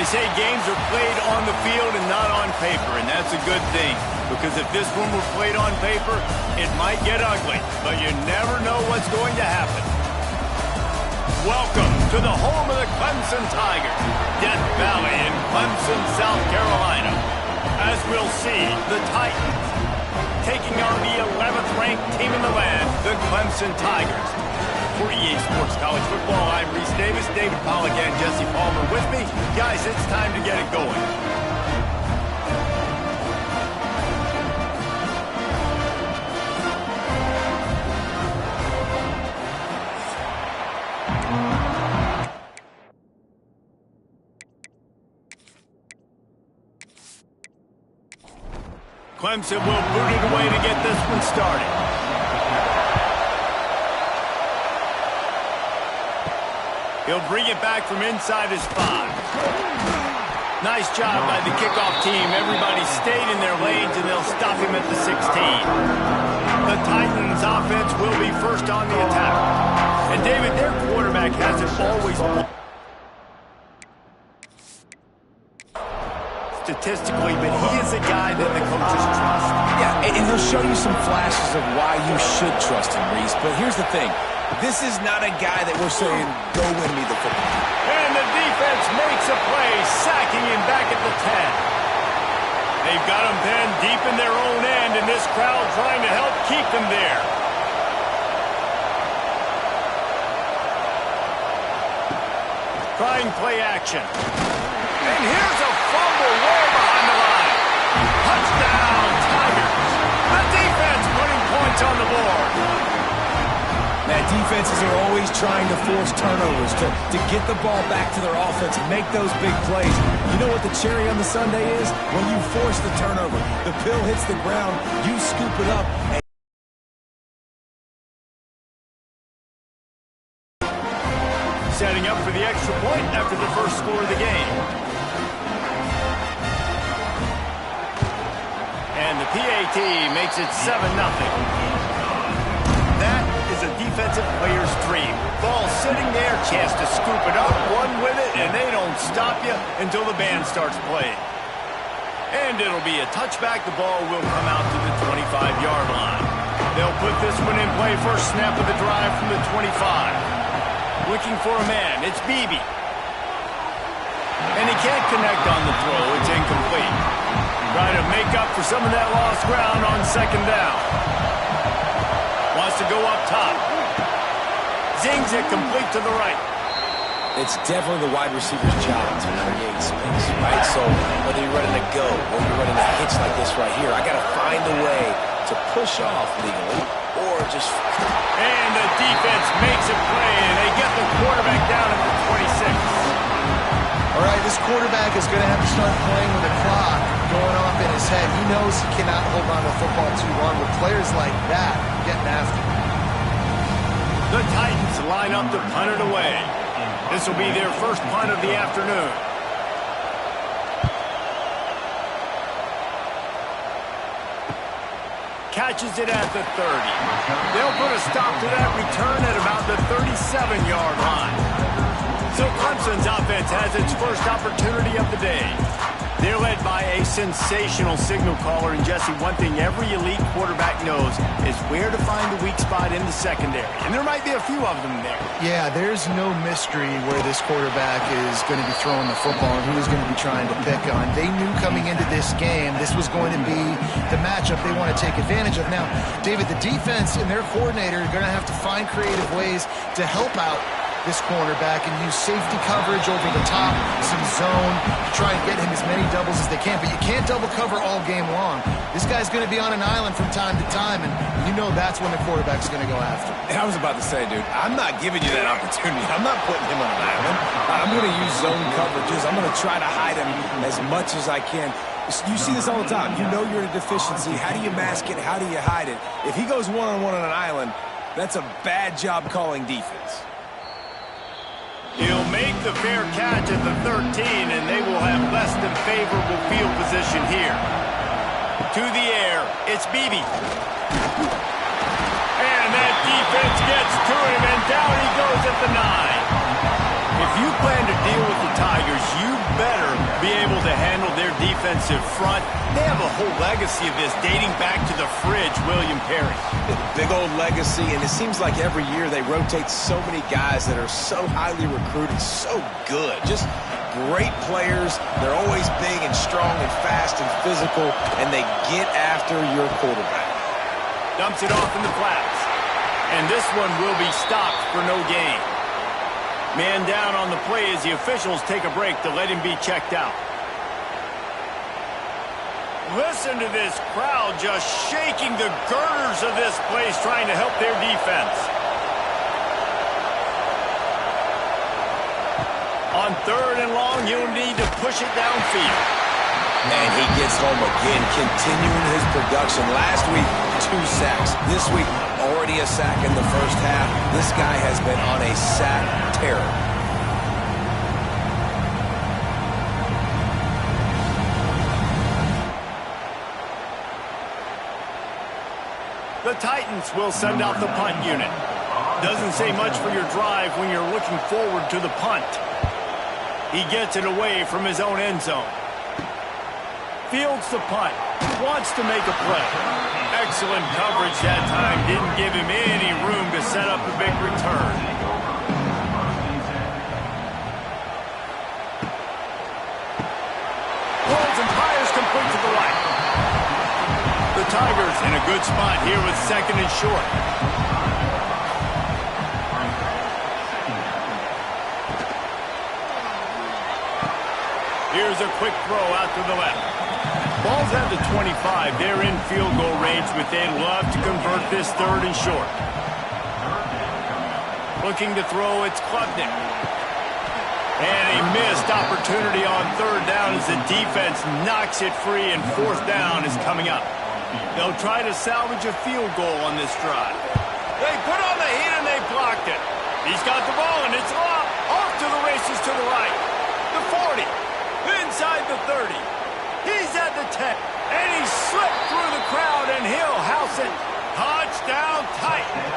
They say games are played on the field and not on paper, and that's a good thing. Because if this one were played on paper, it might get ugly. But you never know what's going to happen. Welcome to the home of the Clemson Tigers, Death Valley in Clemson, South Carolina. As we'll see, the Titans taking on the 11th ranked team in the land, the Clemson Tigers. For EA Sports College Football, I'm Reese Davis, David Pollack, and Jesse Palmer with me. Guys, it's time to get it going. Clemson will boot it away to get this one started. He'll bring it back from inside his 5. Nice job by the kickoff team. Everybody stayed in their lanes, and they'll stop him at the 16. The Titans' offense will be first on the attack. And, David, their quarterback hasn't always statistically, but he is a guy that the coaches trust. Yeah, and he'll show you some flashes of why you should trust him, Reese. But here's the thing. This is not a guy that we're saying, go win me the football. And the defense makes a play, sacking him back at the 10. They've got him pinned deep in their own end, and this crowd trying to help keep them there. Trying play action. And here's a fumble way behind the line. Touchdown, Tigers. The defense putting points on the board. That defenses are always trying to force turnovers, to get the ball back to their offense, make those big plays. You know what the cherry on the sundae is? When you force the turnover, the pill hits the ground, you scoop it up. Setting up for the extra point after the first score of the game. And the PAT makes it 7-0. That is a defensive player's dream. Ball sitting there, chance to scoop it up, run with it, and they don't stop you until the band starts playing. And it'll be a touchback. The ball will come out to the 25-yard line. They'll put this one in play first snap of the drive from the 25. Looking for a man. It's Beebe. And he can't connect on the throw. It's incomplete. Trying to make up for some of that lost ground on second down. Wants to go up top. Zings it complete to the right. It's definitely the wide receiver's job to create space, right? So whether you're running a go or you're running a hitch like this right here, I got to find a way to push off legally or just... And the defense makes a play, and they get the quarterback down at the 26. All right, this quarterback is going to have to start playing with the clock going off in his head. He knows he cannot hold on to the football too long. With players like that, getting after him. The Titans line up to punt it away. This will be their first punt of the afternoon. Catches it at the 30. They'll put a stop to that return at about the 37-yard line. So Clemson's offense has its first opportunity of the day. They're led by a sensational signal caller, and Jesse, one thing every elite quarterback knows is where to find the weak spot in the secondary. And there might be a few of them there. Yeah, there's no mystery where this quarterback is going to be throwing the football and who he's going to be trying to pick on. They knew coming into this game this was going to be the matchup they want to take advantage of. Now, David, the defense and their coordinator are going to have to find creative ways to help out this cornerback and use safety coverage over the top, some zone, to try and get him as many doubles as they can. But you can't double cover all game long. This guy's going to be on an island from time to time, and you know that's when the quarterback's going to go after him. I was about to say, dude, I'm not giving you that opportunity. I'm not putting him on an island. I'm going to use zone coverages. I'm going to try to hide him as much as I can. You see this all the time. You know you're in a deficiency. How do you mask it? How do you hide it? If he goes one-on-one on an island, that's a bad job calling defense. He'll make the fair catch at the 13, and they will have less than favorable field position here. To the air, it's Beebe. And that defense gets to him, and down he goes at the 9. If you plan to deal with the Tigers, you better be able to handle their defensive front. They have a whole legacy of this dating back to the fridge, William Perry. Big old legacy, and it seems like every year they rotate so many guys that are so highly recruited, so good. Just great players. They're always big and strong and fast and physical, and they get after your quarterback. Dumps it off in the flats. And this one will be stopped for no gain. Man down on the play as the officials take a break to let him be checked out. Listen to this crowd just shaking the girders of this place trying to help their defense. On 3rd and long, you'll need to push it downfield. And he gets home again, continuing his production. Last week, 2 sacks. This week, already a sack in the first half. This guy has been on a sack terror. The Titans will send out the punt unit. Doesn't say much for your drive when you're looking forward to the punt. He gets it away from his own end zone. Fields the punt. Wants to make a play. Excellent coverage that time. Didn't give him any room to set up a big return. Rolls and fires complete to the right. The Tigers in a good spot here with 2nd and short. Here's a quick throw out to the left. Ball's at the 25. They're in field goal range, but they'd love to convert this 3rd and short. Looking to throw, it's Klubnik. And a missed opportunity on 3rd down as the defense knocks it free, and 4th down is coming up. They'll try to salvage a field goal on this drive. They put on the heat and they blocked it. He's got the ball and it's off to the races to the right. The 40, inside the 30. He's at the 10, and he slipped through the crowd and he'll house it. Touchdown Titans.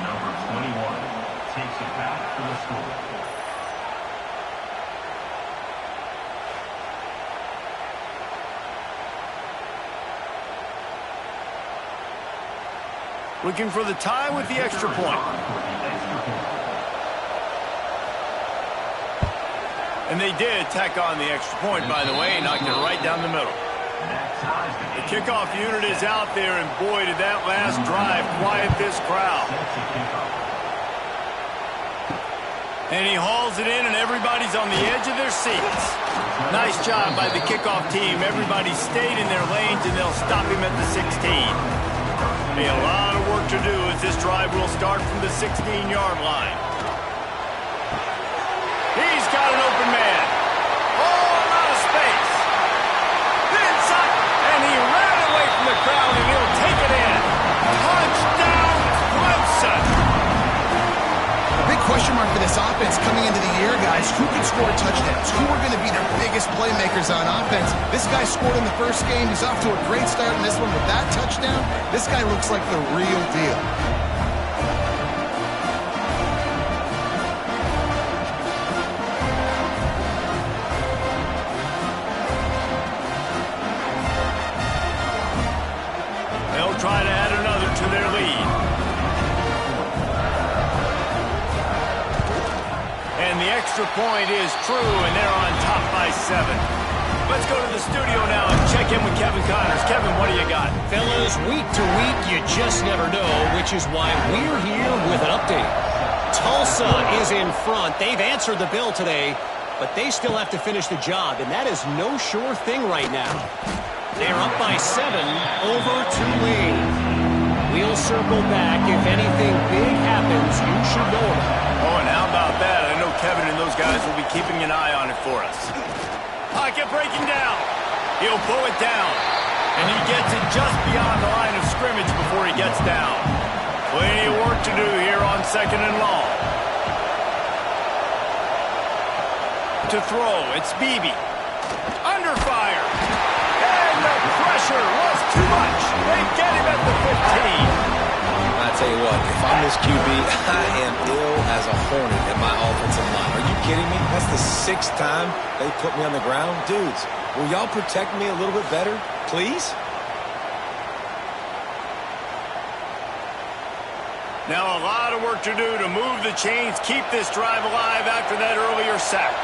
Number 21 takes it back for the score. Looking for the tie with the extra point. And they did tack on the extra point, by the way, knocked it right down the middle. The kickoff unit is out there, and boy, did that last drive quiet this crowd. And he hauls it in, and everybody's on the edge of their seats. Nice job by the kickoff team. Everybody stayed in their lanes, and they'll stop him at the 16. A lot of work to do as this drive will start from the 16-yard line. He's got an open man. Oh, a lot of space. Inside, and he ran away from the crowd, and he'll take it in. Touchdown, Clemson. A big question mark for this offense coming into the year, guys. Who can score touchdowns? Who are going to be their biggest playmakers on offense? This guy scored in the first game. He's off to a great start in this one with that touchdown. This guy looks like the real deal. They'll try to add another to their lead. And the extra point is true, and they're on top by 7. Let's go to the studio now and check in with Kevin Connors. Kevin, what do you got? Fellas, week to week, you just never know, which is why we're here with an update. Tulsa is in front. They've answered the bell today, but they still have to finish the job, and that is no sure thing right now. They're up by 7 over Tulane. We'll circle back. If anything big happens, you should know about it. Oh, and how about that? I know Kevin and those guys will be keeping an eye on it for us. Pocket breaking down. He'll pull it down. And he gets it just beyond the line of scrimmage before he gets down. Plenty of work to do here on 2nd and long. To throw, it's Beebe. Under fire. And the pressure was too much. They get him at the 15. I tell you what, if I'm this, QB. I am ill as a hornet at my offensive line. Are you kidding me? That's the 6th time they put me on the ground. Dudes, will y'all protect me a little bit better, please? Now a lot of work to do to move the chains, keep this drive alive after that earlier sack.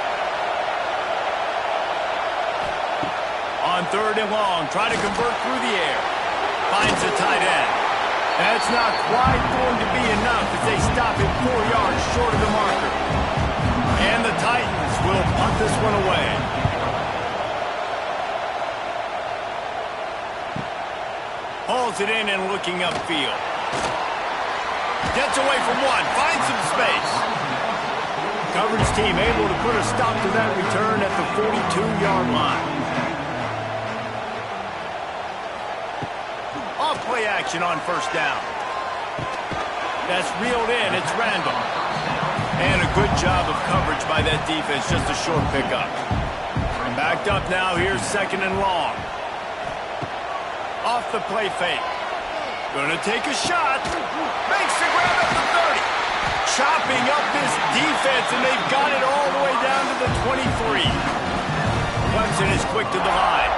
On 3rd and long, try to convert through the air. Finds the tight end. That's not quite going to be enough as they stop him 4 yards short of the marker. And the Titans will punt this one away. Hauls it in and looking upfield. Gets away from one, finds some space. Coverage team able to put a stop to that return at the 42-yard line. Play action on 1st down. That's reeled in. It's Randall. And a good job of coverage by that defense. Just a short pickup. Backed up now. Here's 2nd and long. Off the play fake. Gonna take a shot. Makes the grab at the 30. Chopping up this defense, and they've got it all the way down to the 23. Clemson is quick to the line.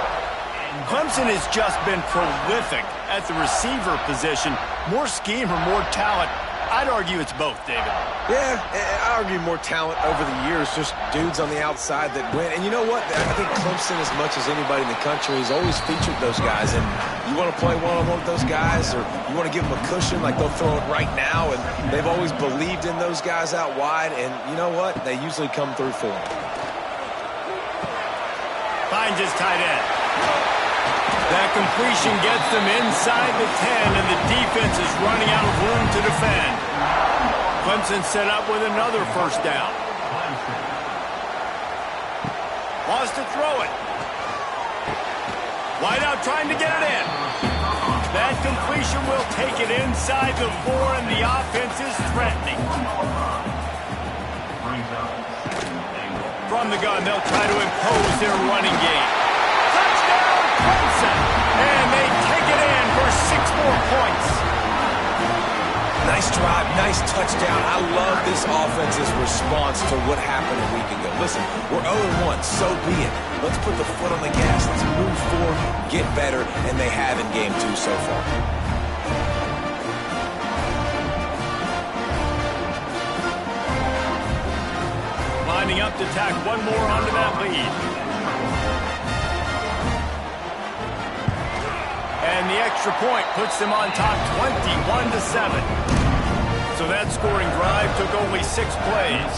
Clemson has just been prolific at the receiver position. More scheme or more talent? I'd argue it's both, David. Yeah, I argue more talent over the years, just dudes on the outside that win. And you know what? I think Clemson, as much as anybody in the country, has always featured those guys. And you want to play one-on-one with those guys, or you want to give them a cushion like they'll throw it right now. And they've always believed in those guys out wide. And you know what? They usually come through for them. Finds his tight end. That completion gets them inside the 10, and the defense is running out of room to defend. Clemson set up with another 1st down. Wants to throw it. Wide out trying to get it in. That completion will take it inside the 4, and the offense is threatening. From the gun, they'll try to impose their running game. Clemson, and they take it in for 6 more points. Nice drive, nice touchdown. I love this offense's response to what happened a week ago. Listen, we're 0-1, so be it. Let's put the foot on the gas. Let's move forward, get better, and they have in game 2 so far. Lining up to tack one more onto that lead. And the extra point puts them on top 21-7. So that scoring drive took only 6 plays.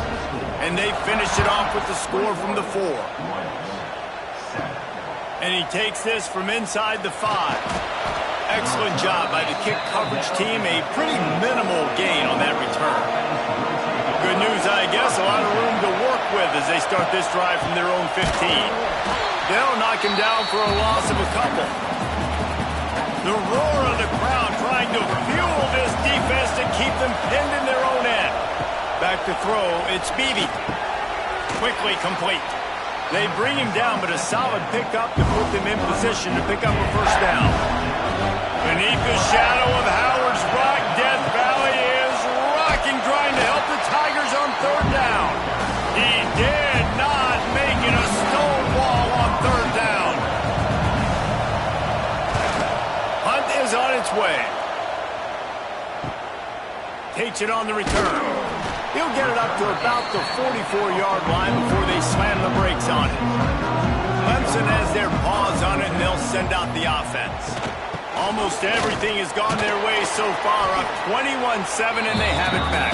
And they finished it off with the score from the 4. And he takes this from inside the 5. Excellent job by the kick coverage team. A pretty minimal gain on that return. Good news, I guess. A lot of room to work with as they start this drive from their own 15. They'll knock him down for a loss of a couple. The roar of the crowd trying to fuel this defense to keep them pinned in their own end. Back to throw, it's Beebe. Quickly complete. They bring him down, but a solid pickup to put them in position to pick up a 1st down. Beneath the shadow of Howard's Rock, Death Valley is rocking, trying to help the Tigers on 3rd down. He did not make it a stone wall on 3rd down. Is on its way. Takes it on the return. He'll get it up to about the 44-yard line before they slam the brakes on it. Clemson has their paws on it, and they'll send out the offense. Almost everything has gone their way so far, up 21-7, and they have it back.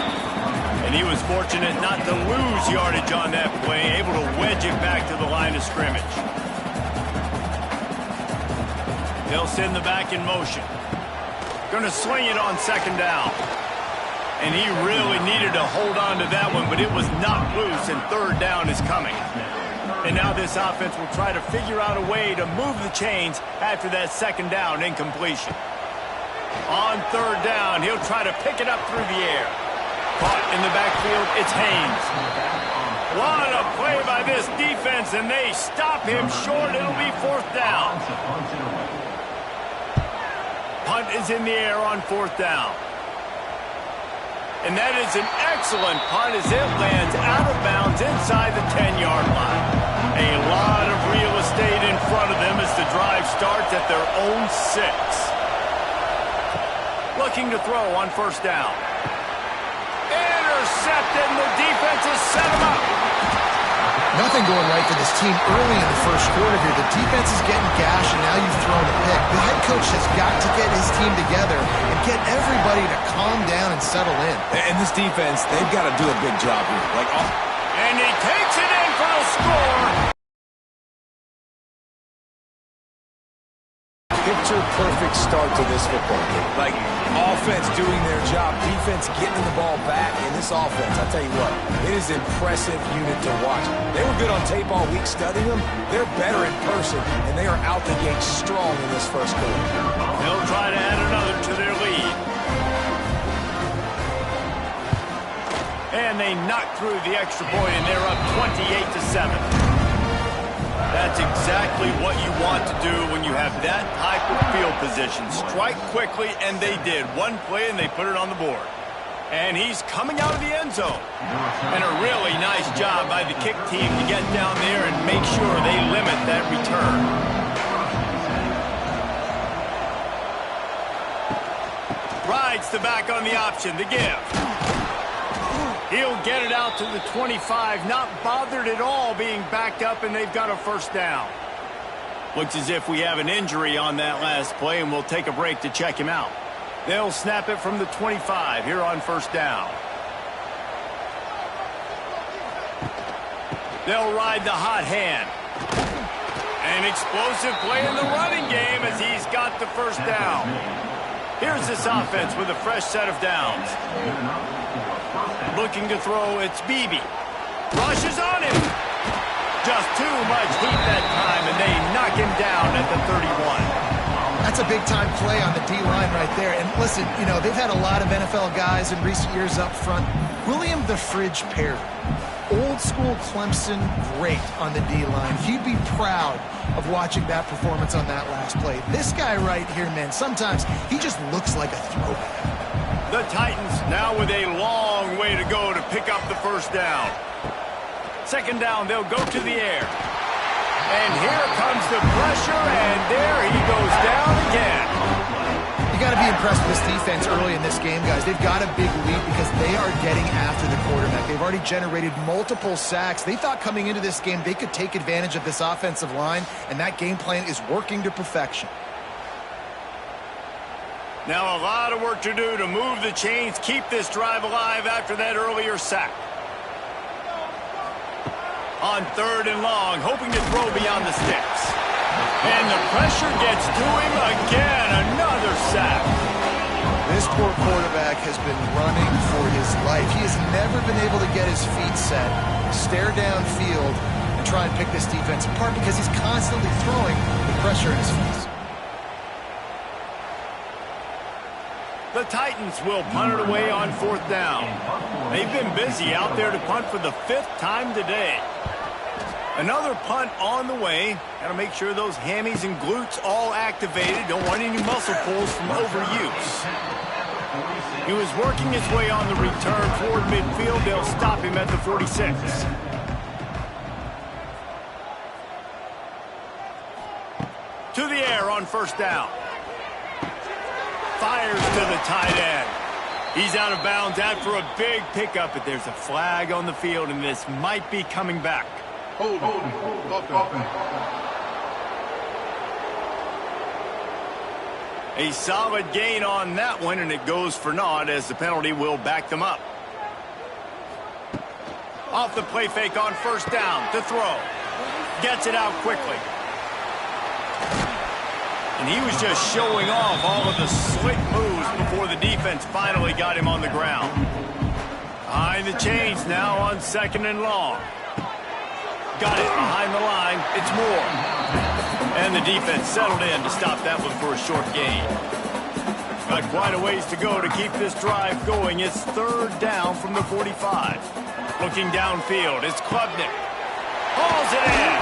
And he was fortunate not to lose yardage on that play, able to wedge it back to the line of scrimmage. They'll send the back in motion. Going to sling it on 2nd down. And he really needed to hold on to that one, but it was not loose, and 3rd down is coming. And now this offense will try to figure out a way to move the chains after that 2nd down incompletion. On 3rd down, he'll try to pick it up through the air. Caught in the backfield, it's Haynes. What a play by this defense, and they stop him short. It'll be 4th down. Punt is in the air on 4th down. And that is an excellent punt as it lands out of bounds inside the 10-yard line. A lot of real estate in front of them as the drive starts at their own 6. Looking to throw on first down. Intercepted, and the defense has set him up. Nothing going right for this team early in the first quarter here. The defense is getting gashed, and now you've thrown a pick. The head coach has got to get his team together and get everybody to calm down and settle in. And this defense, they've got to do a big job here. And he takes it in for the score. Picture-perfect start to this football game. Like, offense doing their job, defense getting the ball back, and this offense, I'll tell you what, it is an impressive unit to watch. They were good on tape all week studying them. They're better in person, and they are out the gate strong in this first quarter. They'll try to add another to their lead. And they knock through the extra point, and they're up 28-7. That's exactly what you want to do when you have that type of field position. Strike quickly, and they did. One play, and they put it on the board. And he's coming out of the end zone. And a really nice job by the kick team to get down there and make sure they limit that return. Rides the back on the option, the give. He'll get it out to the 25, not bothered at all being backed up, and they've got a first down. Looks as if we have an injury on that last play, and we'll take a break to check him out. They'll snap it from the 25 here on first down. They'll ride the hot hand. An explosive play in the running game as he's got the first down. Here's this offense with a fresh set of downs. Looking to throw, it's Beebe. Rushes on him. Just too much heat that time, and they knock him down at the 31. That's a big-time play on the D-line right there. And listen, you know, they've had a lot of NFL guys in recent years up front. William the Fridge Perry, old-school Clemson great on the D-line. He'd be proud of watching that performance on that last play. This guy right here, man, sometimes he just looks like a throwback. The Titans now with a long way to go to pick up the first down. Second down, they'll go to the air. And here comes the pressure, and there he goes down again. You got to be impressed with this defense early in this game, guys. They've got a big lead because they are getting after the quarterback. They've already generated multiple sacks. They thought coming into this game they could take advantage of this offensive line, and that game plan is working to perfection. Now a lot of work to do to move the chains, keep this drive alive after that earlier sack. On third and long, hoping to throw beyond the sticks. And the pressure gets to him again, another sack. This poor quarterback has been running for his life. He has never been able to get his feet set, stare downfield, and try and pick this defense apart because he's constantly throwing the pressure in his face. The Titans will punt it away on fourth down. They've been busy out there to punt for the 5th time today. Another punt on the way. Got to make sure those hammies and glutes all activated. Don't want any muscle pulls from overuse. He was working his way on the return toward midfield. They'll stop him at the 46. To the air on first down. Fires to the tight end. He's out of bounds after a big pickup, but there's a flag on the field, and this might be coming back. Hold. A solid gain on that one, and it goes for naught as the penalty will back them up. Off the play fake on first down to throw. Gets it out quickly. And he was just showing off all of the slick moves before the defense finally got him on the ground. Behind the chains now on second and long. Got it behind the line. It's Moore. And the defense settled in to stop that one for a short gain. Got quite a ways to go to keep this drive going. It's third down from the 45. Looking downfield, it's Klubnik. Hauls it in.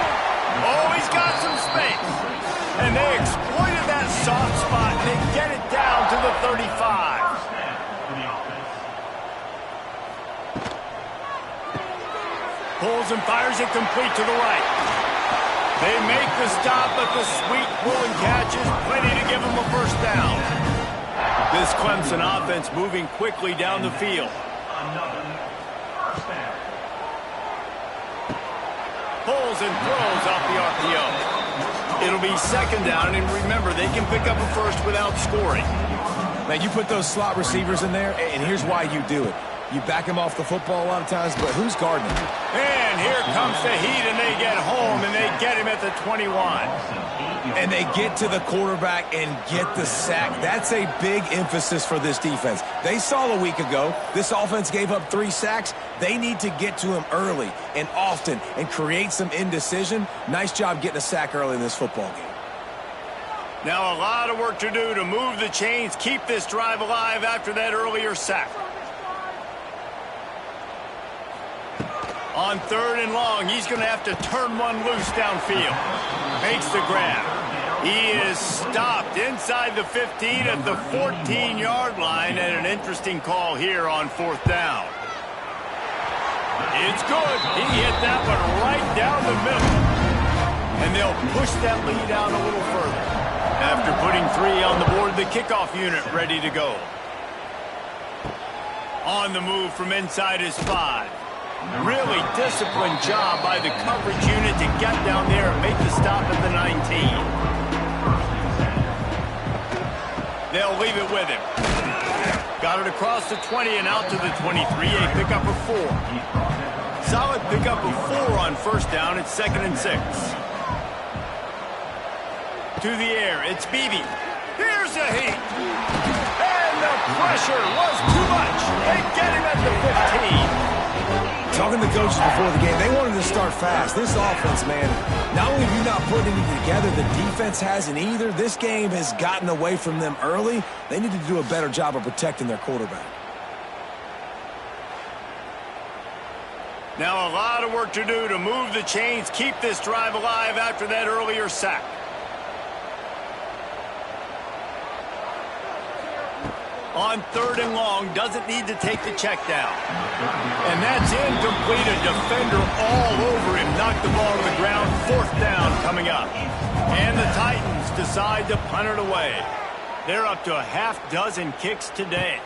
Oh, he's got some space. And they exploited that soft spot, and they get it down to the 35. Pulls and fires it complete to the right. They make the stop, but the sweet pulling catch is plenty to give them a first down. This Clemson offense moving quickly down the field. Another first down. Pulls and throws off the RPO. It'll be second down, and remember, they can pick up a first without scoring. Now, you put those slot receivers in there, and here's why you do it. You back him off the football a lot of times, but who's guarding him? And here comes the heat, and they get home, and they get him at the 21. And they get to the quarterback and get the sack. That's a big emphasis for this defense. They saw a week ago, this offense gave up 3 sacks. They need to get to him early and often and create some indecision. Nice job getting a sack early in this football game. Now a lot of work to do to move the chains, keep this drive alive after that earlier sack. On 3rd and long, he's going to have to turn one loose downfield. Makes the grab. He is stopped inside the 15 at the 14-yard line, and an interesting call here on 4th down. It's good. He hit that one right down the middle. And they'll push that lead out a little further. After putting 3 on the board, the kickoff unit ready to go. On the move from inside his 5. Really disciplined job by the coverage unit to get down there and make the stop at the 19. They'll leave it with him. Got it across the 20 and out to the 23, a pickup of 4. Solid pickup of 4 on 1st down. It's 2nd and 6. To the air, it's Beebe. Here's the heat. And the pressure was too much. They get him at the 15. Talking to the coaches before the game, they wanted to start fast. This offense, man, not only have you not put anything together, the defense hasn't either. This game has gotten away from them early. They need to do a better job of protecting their quarterback. Now a lot of work to do to move the chains, keep this drive alive after that earlier sack. On 3rd and long, doesn't need to take the check down. And that's incomplete. A defender all over him. Knocked the ball to the ground. 4th down coming up. And the Titans decide to punt it away. They're up to a half-dozen kicks today.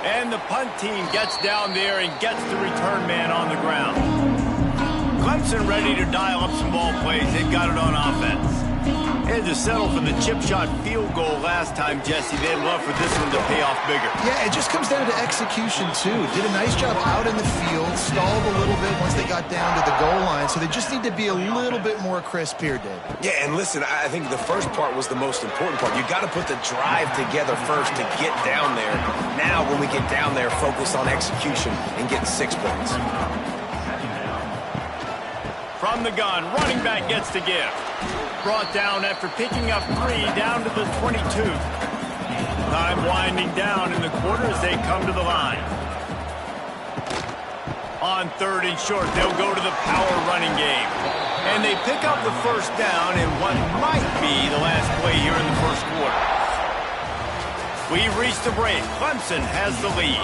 And the punt team gets down there and gets the return man on the ground. Clemson ready to dial up some ball plays. They've got it on offense. Had to settle for the chip shot field goal last time, Jesse. They'd love for this one to pay off bigger. Yeah, it just comes down to execution, too. Did a nice job out in the field, stalled a little bit once they got down to the goal line, so they just need to be a little bit more crisp here, Dave. Yeah, and listen, I think the first part was the most important part. You got to put the drive together first to get down there. Now, when we get down there, focus on execution and getting 6 points. From the gun, running back gets the gift. Brought down after picking up 3 down to the 22. Time winding down in the quarter as they come to the line. On 3rd and short, they'll go to the power running game. And they pick up the 1st down in what might be the last play here in the 1st quarter. We've reached the break. Clemson has the lead.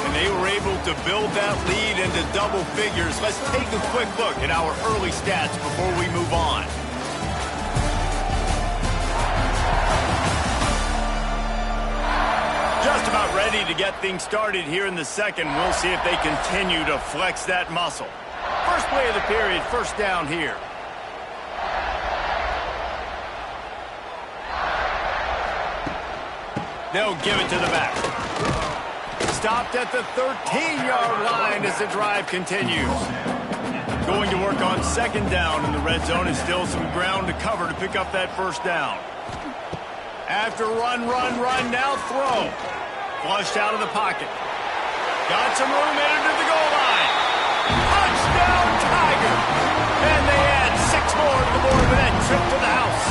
And they were able to build that lead into double figures. Let's take a quick look at our early stats before we move on. Just about ready to get things started here in the 2nd. We'll see if they continue to flex that muscle. First play of the period, 1st down here. They'll give it to the back. Stopped at the 13-yard line as the drive continues. Going to work on 2nd down in the red zone, and still some ground to cover to pick up that 1st down. After run, now throw. Flushed out of the pocket. Got some room headed to the goal line. Touchdown, Tiger! And they add 6 more to the board with that trip to the house.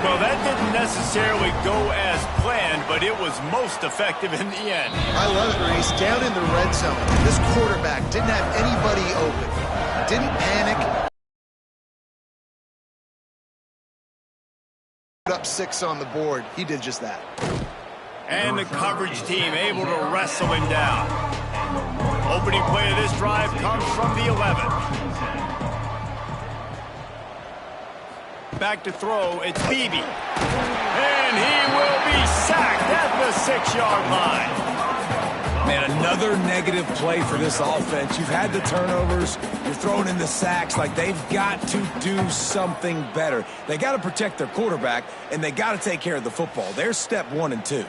Well, that didn't necessarily go as planned, but it was most effective in the end. I love it, Reese. Down in the red zone, this quarterback didn't have anybody open. Didn't panic. Put up 6 on the board. He did just that. And the coverage team able to wrestle him down. Opening play of this drive comes from the 11. Back to throw, it's Beebe. And he will be sacked at the 6-yard line. Man, another negative play for this offense. You've had the turnovers. You're throwing in the sacks. Like, they've got to do something better. They got to protect their quarterback, and they got to take care of the football. There's step 1 and 2.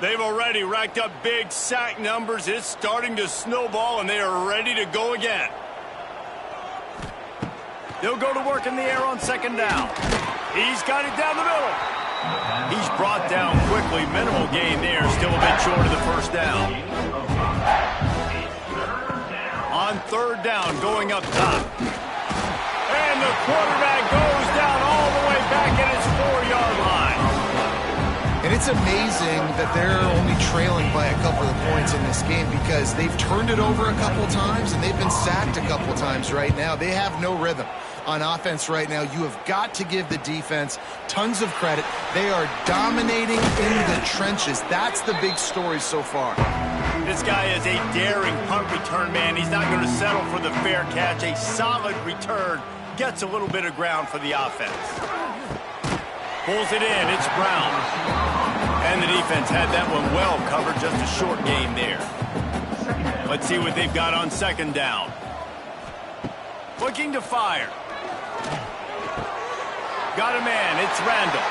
They've already racked up big sack numbers. It's starting to snowball, and they are ready to go again. They'll go to work in the air on 2nd down. He's got it down the middle. He's brought down quickly. Minimal gain there. Still a bit short of the 1st down. On 3rd down, going up top. And the quarterback goes down all the way back at his 4-yard line. And it's amazing that they're only trailing by a couple of points in this game because they've turned it over a couple times and they've been sacked a couple times right now. They have no rhythm on offense right now. You have got to give the defense tons of credit. They are dominating in the trenches. That's the big story so far. This guy is a daring punt return man. He's not going to settle for the fair catch. A solid return. Gets a little bit of ground for the offense. Pulls it in. It's Brown. And the defense had that one well covered. Just a short gain there. Let's see what they've got on 2nd down. Looking to fire. Got a man. It's Randall.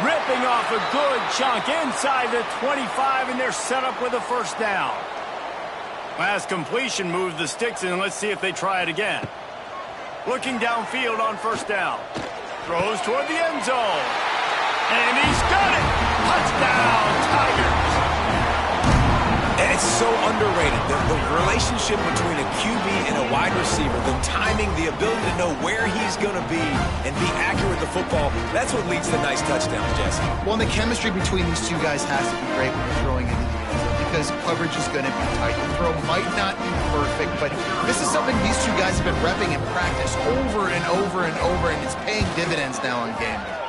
Ripping off a good chunk inside the 25, and they're set up with a 1st down. Last completion moves the sticks in. Let's see if they try it again. Looking downfield on 1st down. Throws toward the end zone. And he's got it. Touchdown, Tigers. And it's so underrated. The relationship between a QB and a wide receiver, the timing, the ability to know where he's going to be and be accurate with the football, that's what leads to nice touchdowns, Jesse. Well, and the chemistry between these two guys has to be great when you're throwing into the end zone because coverage is going to be tight. The throw might not be perfect, but this is something these two guys have been repping in practice over and over and over, and it's paying dividends now on game day.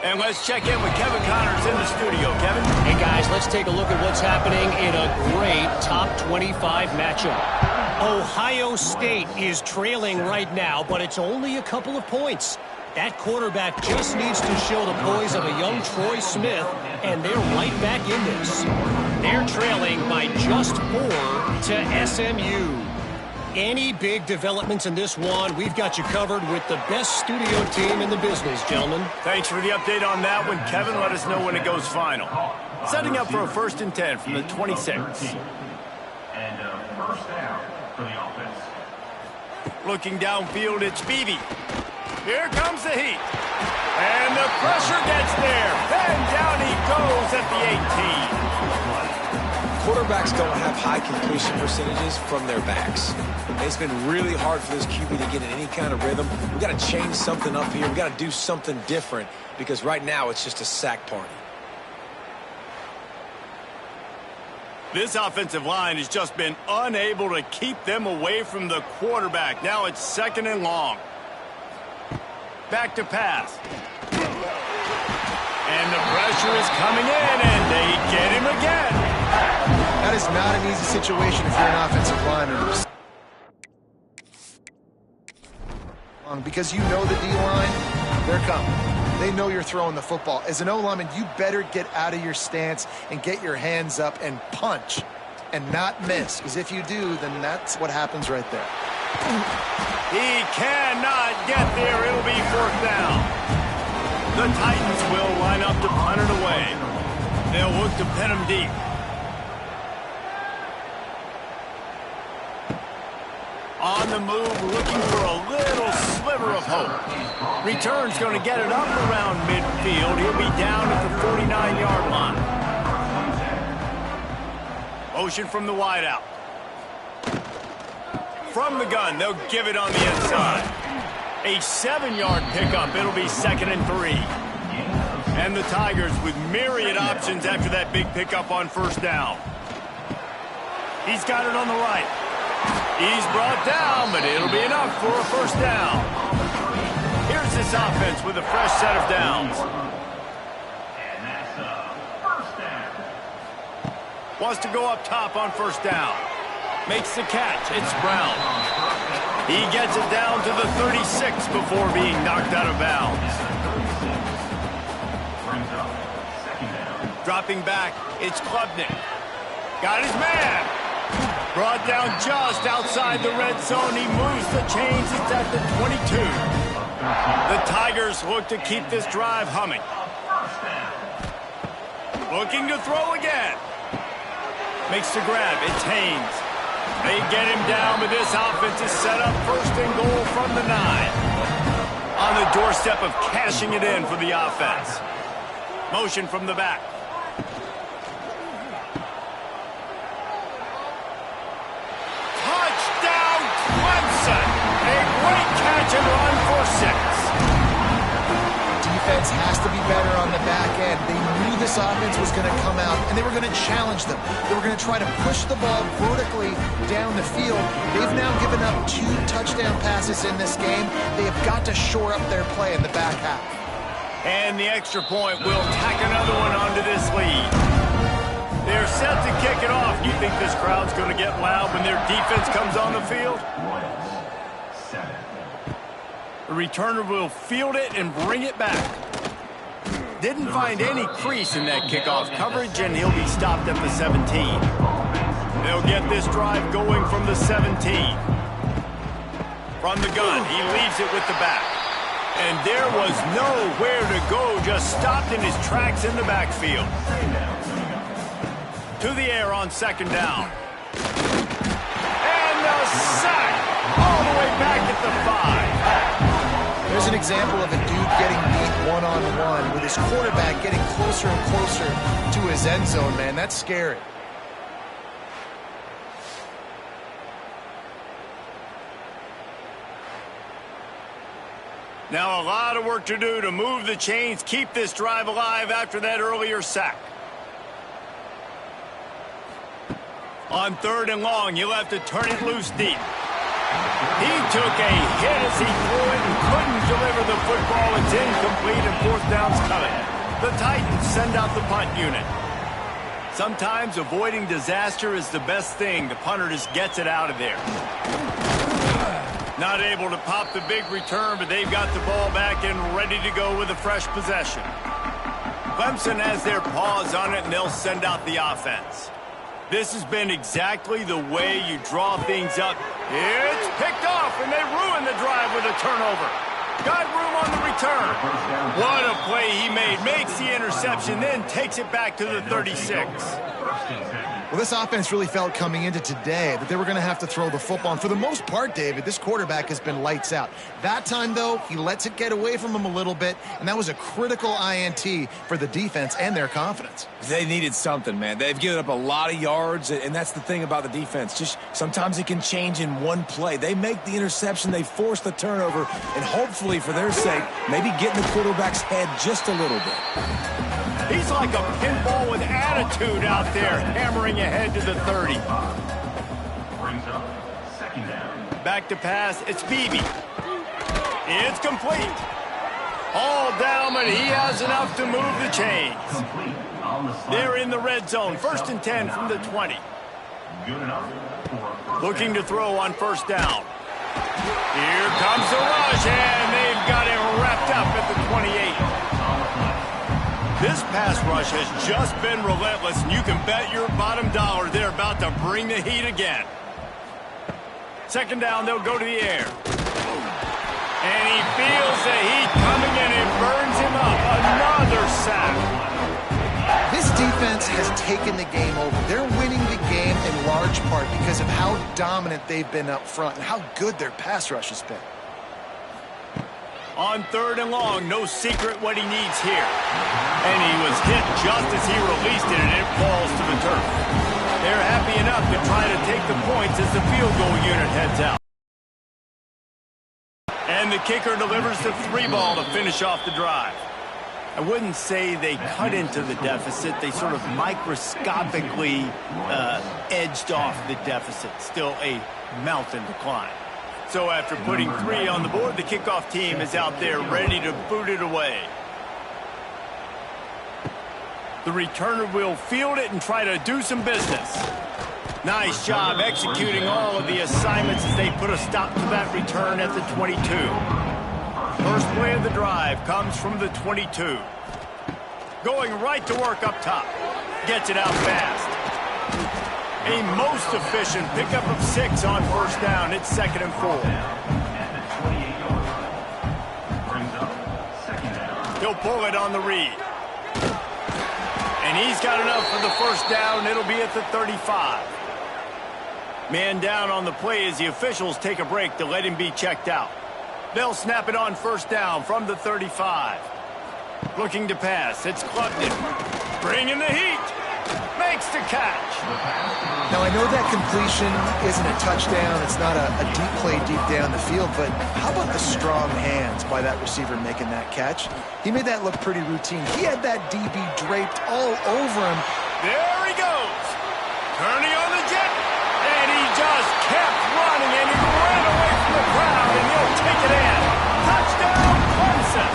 And let's check in with Kevin Connors in the studio. Kevin? Hey, guys, let's take a look at what's happening in a great top 25 matchup. Ohio State is trailing right now, but it's only a couple of points. That quarterback just needs to show the poise of a young Troy Smith, and they're right back in this. They're trailing by just 4 to SMU. Any big developments in this one, we've got you covered with the best studio team in the business, gentlemen. Thanks for the update on that one, Kevin. Let us know when it goes final. Setting up for a 1st and 10 from the 26. And 1st down for the offense. Looking downfield, it's Beebe. Here comes the heat. And the pressure gets there. And down he goes at the 18. Quarterbacks don't have high completion percentages from their backs. It's been really hard for this QB to get in any kind of rhythm. We've got to change something up here. We've got to do something different because right now it's just a sack party. This offensive line has just been unable to keep them away from the quarterback. Now it's 2nd and long. Back to pass. And the pressure is coming in, and they get him again. That is not an easy situation if you're an offensive lineman. Because you know the D-line, they're coming. They know you're throwing the football. As an O-lineman, you better get out of your stance and get your hands up and punch and not miss. Because if you do, then that's what happens right there. He cannot get there. It'll be 4th down. The Titans will line up to punt it away. They'll look to pin him deep. On the move, looking for a little sliver of hope. Return's going to get it up around midfield. He'll be down at the 49-yard line. Motion from the wideout. From the gun, they'll give it on the inside. A 7-yard pickup. It'll be 2nd and 3. And the Tigers with myriad options after that big pickup on 1st down. He's got it on the right. He's brought down, but it'll be enough for a 1st down. Here's the this offense with a fresh set of downs. And that's a first down. Wants to go up top on first down. Makes the catch. It's Brown. He gets it down to the 36 before being knocked out of bounds. Brings up second down. Dropping back, it's Klubnik. Got his man. Brought down just outside the red zone. He moves the chains. It's at the 22. The Tigers look to keep this drive humming. Looking to throw again. Makes the grab. It's Haynes. They get him down, but this offense is set up first and goal from the 9. On the doorstep of cashing it in for the offense. Motion from the back. Touchdown, Clemson! A great catch and run for 6. Defense has to be better on the back end. They knew this offense was going to come out, and they were going to challenge them. They were going to try to push the ball vertically down the field. They've now given up 2 touchdown passes in this game. They have got to shore up their play in the back half. And the extra point will tack another one onto this lead. They're set to kick it off. Do you think this crowd's going to get loud when their defense comes on the field? The returner will field it and bring it back. Didn't find any crease in that kickoff coverage, and he'll be stopped at the 17. They'll get this drive going from the 17. From the gun, he leaves it with the back. And there was nowhere to go, just stopped in his tracks in the backfield. To the air on second down. And the sack all the way back at the 5. There's an example of a dude getting beat one-on-one with his quarterback getting closer and closer to his end zone, man. That's scary. Now a lot of work to do to move the chains, keep this drive alive after that earlier sack. On third and long, you'll have to turn it loose deep. He took a hit as he threw it and couldn't deliver the football. It's incomplete and fourth down's coming. The Titans send out the punt unit. Sometimes avoiding disaster is the best thing. The punter just gets it out of there. Not able to pop the big return, but they've got the ball back and ready to go with a fresh possession. Clemson has their paws on it, and they'll send out the offense. This has been exactly the way you draw things up. It's picked off, and they ruin the drive with a turnover. Got room on the return. What a play he made. Makes the interception, then takes it back to the 36. Well, this offense really felt coming into today that they were going to have to throw the football. And for the most part, David, this quarterback has been lights out. That time, though, he lets it get away from him a little bit, and that was a critical INT for the defense and their confidence. They needed something, man. They've given up a lot of yards, and that's the thing about the defense. Just sometimes it can change in one play. They make the interception, they force the turnover, and hopefully, for their sake, maybe get in the quarterback's head just a little bit. He's like a pinball with attitude out there, hammering ahead to the 30. Brings up second down. Back to pass, it's Beebe. It's complete. All down, but he has enough to move the chains. Complete on the side. They're in the red zone, first and 10 from the 20. Good enough for Looking to throw on first down. Here comes the rush, and they've got him wrapped up at the 28. This pass rush has just been relentless, and you can bet your bottom dollar they're about to bring the heat again. Second down, they'll go to the air. And he feels the heat coming, and it burns him up. Another sack. This defense has taken the game over. They're winning the game in large part because of how dominant they've been up front and how good their pass rush has been. On third and long, no secret what he needs here. And he was hit just as he released it, and it falls to the turf. They're happy enough to try to take the points as the field goal unit heads out. And the kicker delivers the 3-ball to finish off the drive. I wouldn't say they cut into the deficit. They sort of microscopically edged off the deficit. Still a mountain to climb. So after putting 3 on the board, the kickoff team is out there ready to boot it away. The returner will field it and try to do some business. Nice job executing all of the assignments as they put a stop to that return at the 22. First play of the drive comes from the 22. Going right to work up top. Gets it out fast. A most efficient pickup of 6 on first down. It's 2nd and 4. He'll pull it on the read. And he's got enough for the first down. It'll be at the 35. Man down on the play as the officials take a break to let him be checked out. They'll snap it on first down from the 35. Looking to pass. It's Clubden. Bringing the heat. Makes the catch. Now, I know that completion isn't a touchdown. It's not a deep play deep down the field, but how about the strong hands by that receiver making that catch? He made that look pretty routine. He had that DB draped all over him. There he goes. Turning on the jet. And he just kept running, and he ran away from the crowd, and he'll take it in. Touchdown, Clemson.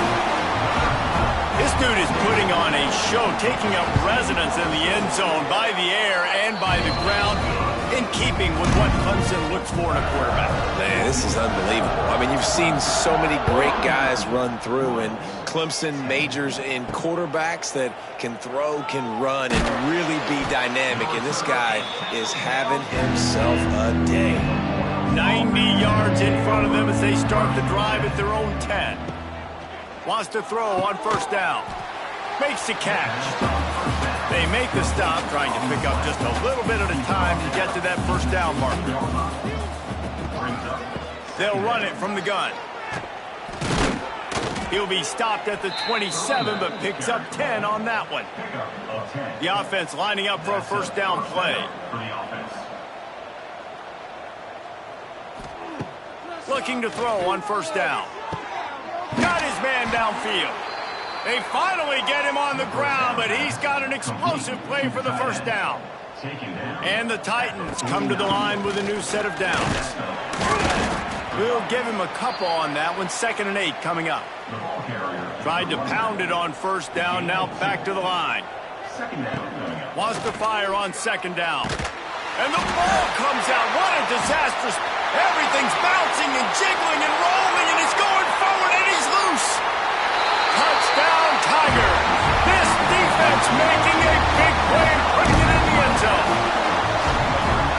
This dude is putting on a show, taking up residence in the end zone by the air and by the ground, in keeping with what Clemson looks for in a quarterback. Man, this is unbelievable. I mean, you've seen so many great guys run through, and Clemson majors in quarterbacks that can throw, can run, and really be dynamic, and this guy is having himself a day. 90 yards in front of them as they start the drive at their own 10. Wants to throw on first down. Makes the catch. They make the stop, trying to pick up just a little bit at a time to get to that first down marker. They'll run it from the gun. He'll be stopped at the 27, but picks up 10 on that one. The offense lining up for a first down play. Looking to throw on first down. Got his man downfield. They finally get him on the ground, but he's got an explosive play for the first down. And the Titans come to the line with a new set of downs. We'll give him a couple on that one. 2nd and 8 coming up. Tried to pound it on first down, now back to the line. Wants to fire on 2nd down. And the ball comes out. What a disastrous. Everything's bouncing and jiggling and rolling, and it's going forward, and he's loose. Touchdown, Tiger. This defense making a big play and putting it in the end zone.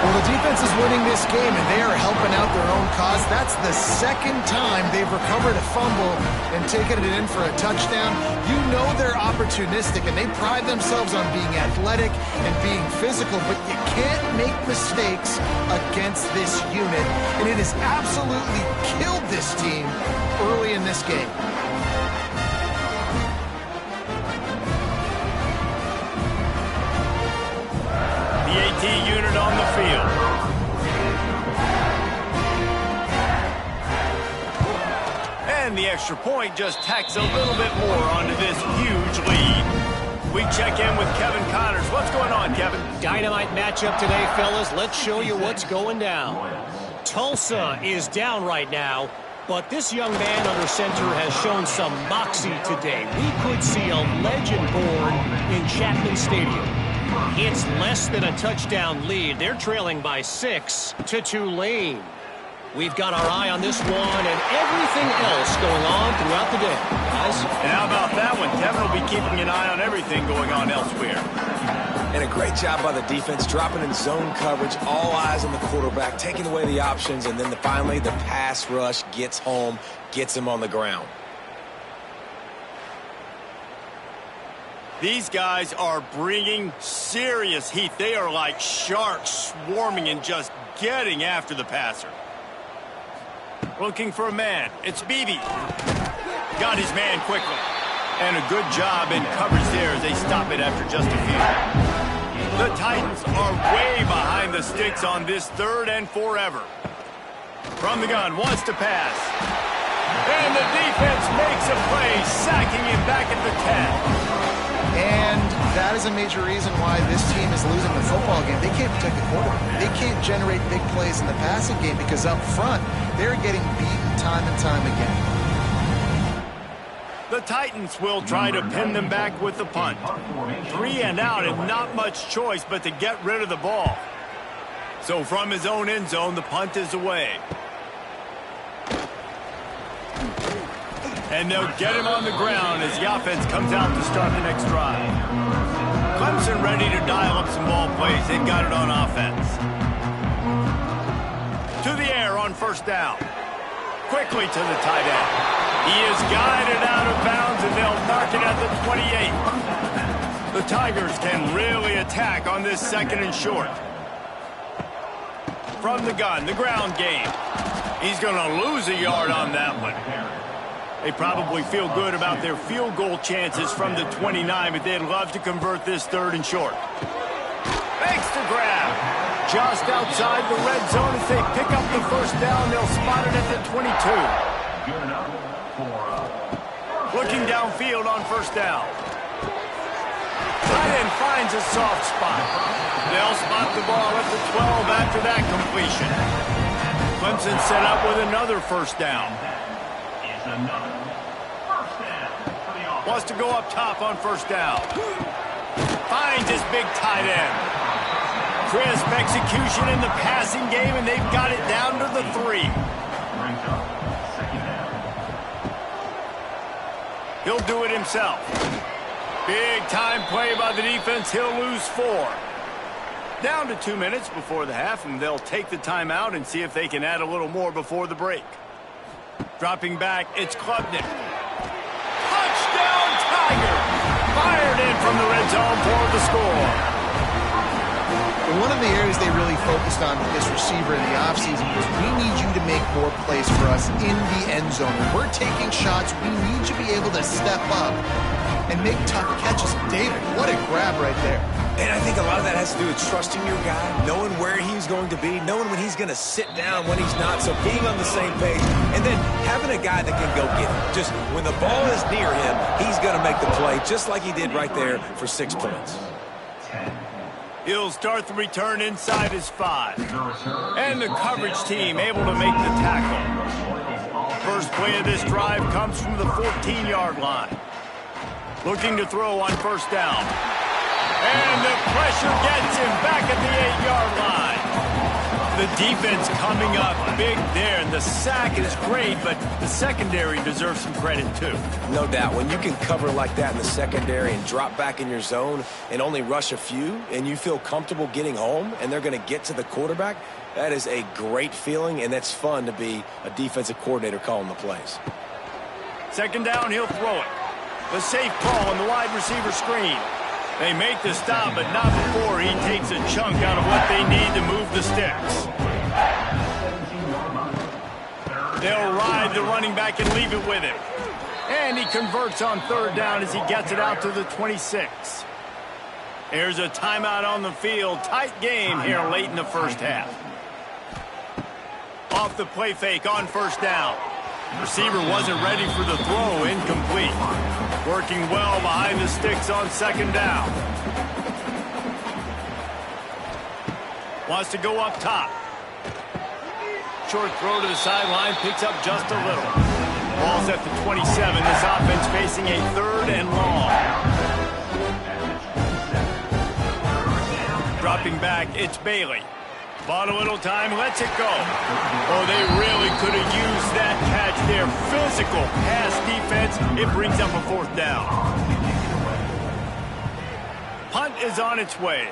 Well, the defense is winning this game, and they are helping out their own cause. That's the 2nd time they've recovered a fumble and taken it in for a touchdown. You know they're opportunistic, and they pride themselves on being athletic and being physical, but you can't make mistakes against this unit, and it has absolutely killed this team early in this game. The AT unit on the field. And the extra point just tacks a little bit more onto this huge lead. We check in with Kevin Connors. What's going on, Kevin? Dynamite matchup today, fellas. Let's show you what's going down. Tulsa is down right now, but this young man under center has shown some moxie today. We could see a legend born in Chapman Stadium. It's less than a touchdown lead. They're trailing by 6 to Tulane. We've got our eye on this one and everything else going on throughout the day, guys. And how about that one? Kevin will be keeping an eye on everything going on elsewhere. And a great job by the defense, dropping in zone coverage, all eyes on the quarterback, taking away the options, and then finally the pass rush gets home, gets him on the ground. These guys are bringing serious heat. They are like sharks swarming and just getting after the passer. Looking for a man. It's Beebe. Got his man quickly. And a good job in coverage there as they stop it after just a few. The Titans are way behind the sticks on this 3rd and forever. From the gun, wants to pass. And the defense makes a play, sacking him back at the 10. And that that is a major reason why this team is losing the football game. They can't protect the quarterback. They can't generate big plays in the passing game because up front, they're getting beaten time and time again. The Titans will try to pin them back with the punt. 3 and out and not much choice but to get rid of the ball. So from his own end zone, the punt is away. And they'll get him on the ground as the offense comes out to start the next drive. Clemson ready to dial up some ball plays. They've got it on offense. To the air on first down. Quickly to the tight end. He is guided out of bounds, and they'll mark it at the 28. The Tigers can really attack on this second and short. From the gun, the ground game. He's going to lose a yard on that one. They probably feel good about their field goal chances from the 29, but they'd love to convert this third and short. Makes the grab. Just outside the red zone as they pick up the first down. They'll spot it at the 22. Looking downfield on first down. Tight end finds a soft spot. They'll spot the ball at the 12 after that completion. Clemson set up with another first down. Wants to go up top on first down. Finds his big tight end. Crisp execution in the passing game, and they've got it down to the 3. He'll do it himself. Big time play by the defense. He'll lose 4. Down to 2 minutes before the half, and they'll take the timeout and see if they can add a little more before the break. Dropping back, it's Klubnik. Touchdown, Tiger! Fired in from the red zone for the score. One of the areas they really focused on with this receiver in the offseason was we need you to make more plays for us in the end zone. When we're taking shots, we need you to be able to step up and make tough catches. David, what a grab right there. And I think a lot of that has to do with trusting your guy, knowing where he's going to be, knowing when he's going to sit down, when he's not, so being on the same page, and then having a guy that can go get it. Just when the ball is near him, he's going to make the play, just like he did right there for 6 points. He'll start the return inside his 5. And the coverage team able to make the tackle. First play of this drive comes from the 14-yard line. Looking to throw on first down. And the pressure gets him back at the 8-yard line. The defense coming up big there, and the sack is great, but the secondary deserves some credit too. No doubt. When you can cover like that in the secondary and drop back in your zone and only rush a few, and you feel comfortable getting home, and they're going to get to the quarterback, that is a great feeling, and that's fun to be a defensive coordinator calling the plays. Second down, he'll throw it. The safe call on the wide receiver screen. They make the stop, but not before he takes a chunk out of what they need to move the sticks. They'll ride the running back and leave it with him. And he converts on third down as he gets it out to the 26. There's a timeout on the field. Tight game here late in the first half. Off the play fake on first down. Receiver wasn't ready for the throw, incomplete. Working well behind the sticks on second down. Wants to go up top. Short throw to the sideline, picks up just a little. Ball's at the 27. This offense facing a third and long. Dropping back, it's Bailey. Bought a little time, lets it go. Oh, they really could have used that catch there. Physical pass defense. It brings up a fourth down. Punt is on its way.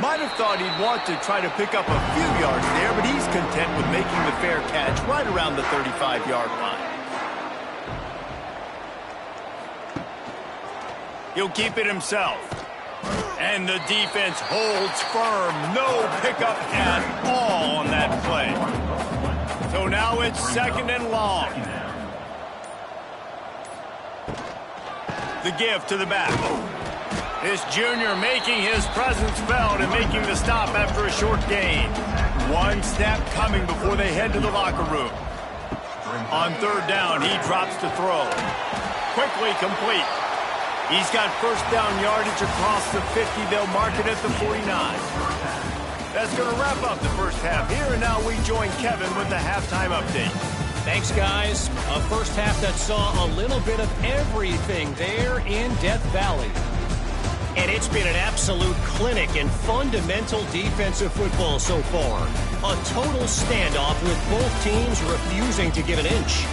Might have thought he'd want to try to pick up a few yards there, but he's content with making the fair catch right around the 35-yard line. He'll keep it himself. And the defense holds firm. No pickup at all on that play. So now it's second and long. The give to the back. This junior making his presence felt and making the stop after a short gain. One snap coming before they head to the locker room. On third down, he drops to throw. Quickly complete. He's got first down yardage across the 50. They'll mark it at the 49. That's going to wrap up the first half here, and now we join Kevin with the halftime update. Thanks, guys. A first half that saw a little bit of everything there in Death Valley. And it's been an absolute clinic in fundamental defensive football so far. A total standoff with both teams refusing to give an inch.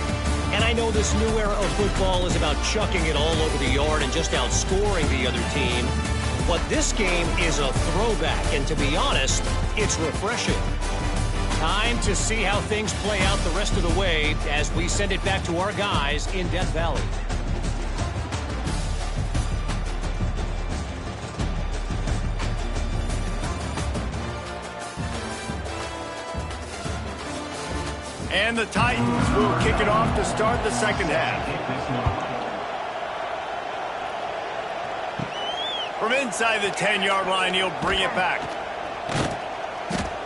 And I know this new era of football is about chucking it all over the yard and just outscoring the other team. But this game is a throwback, and to be honest, it's refreshing. Time to see how things play out the rest of the way as we send it back to our guys in Death Valley. And the Titans will kick it off to start the second half. From inside the 10-yard line, he'll bring it back.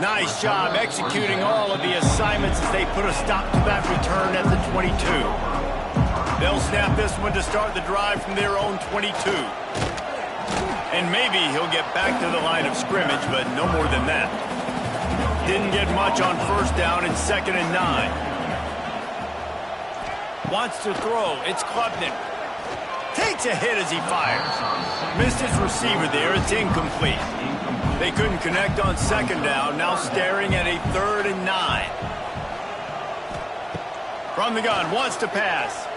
Nice job executing all of the assignments as they put a stop to that return at the 22. They'll snap this one to start the drive from their own 22. And maybe he'll get back to the line of scrimmage, but no more than that. Didn't get much on first down and 2nd and 9. Wants to throw. It's Klubnik. Takes a hit as he fires. Missed his receiver there. It's incomplete. They couldn't connect on 2nd down. Now staring at a 3rd and 9. From the gun. Wants to pass.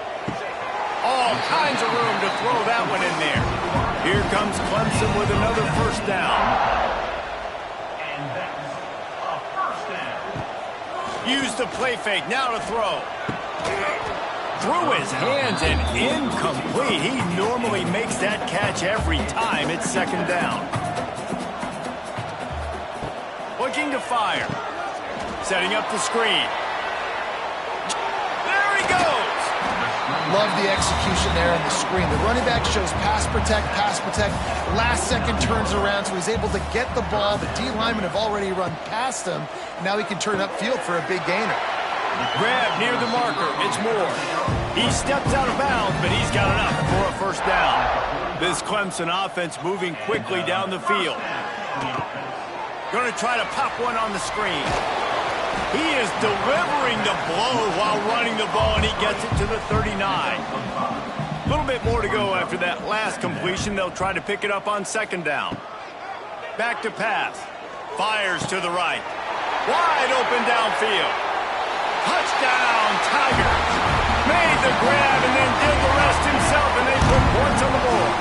All kinds of room to throw that one in there. Here comes Clemson with another first down. Use the play fake, now to throw. Through his hands and incomplete. He normally makes that catch every time. It's 2nd down. Looking to fire. Setting up the screen. There he goes. Love the execution there on the screen. The running back shows pass protect, pass protect. Last second turns around, so he's able to get the ball. The D linemen have already run past him. Now he can turn upfield for a big gainer. Grab near the marker. It's Moore. He steps out of bounds, but he's got enough for a first down. This Clemson offense moving quickly down the field. Going to try to pop one on the screen. He is delivering the blow while running the ball, and he gets it to the 39. A little bit more to go after that last completion. They'll try to pick it up on 2nd down. Back to pass. Fires to the right. Wide open downfield. Touchdown, Tigers. Made the grab and then did the rest himself, and they put points on the board.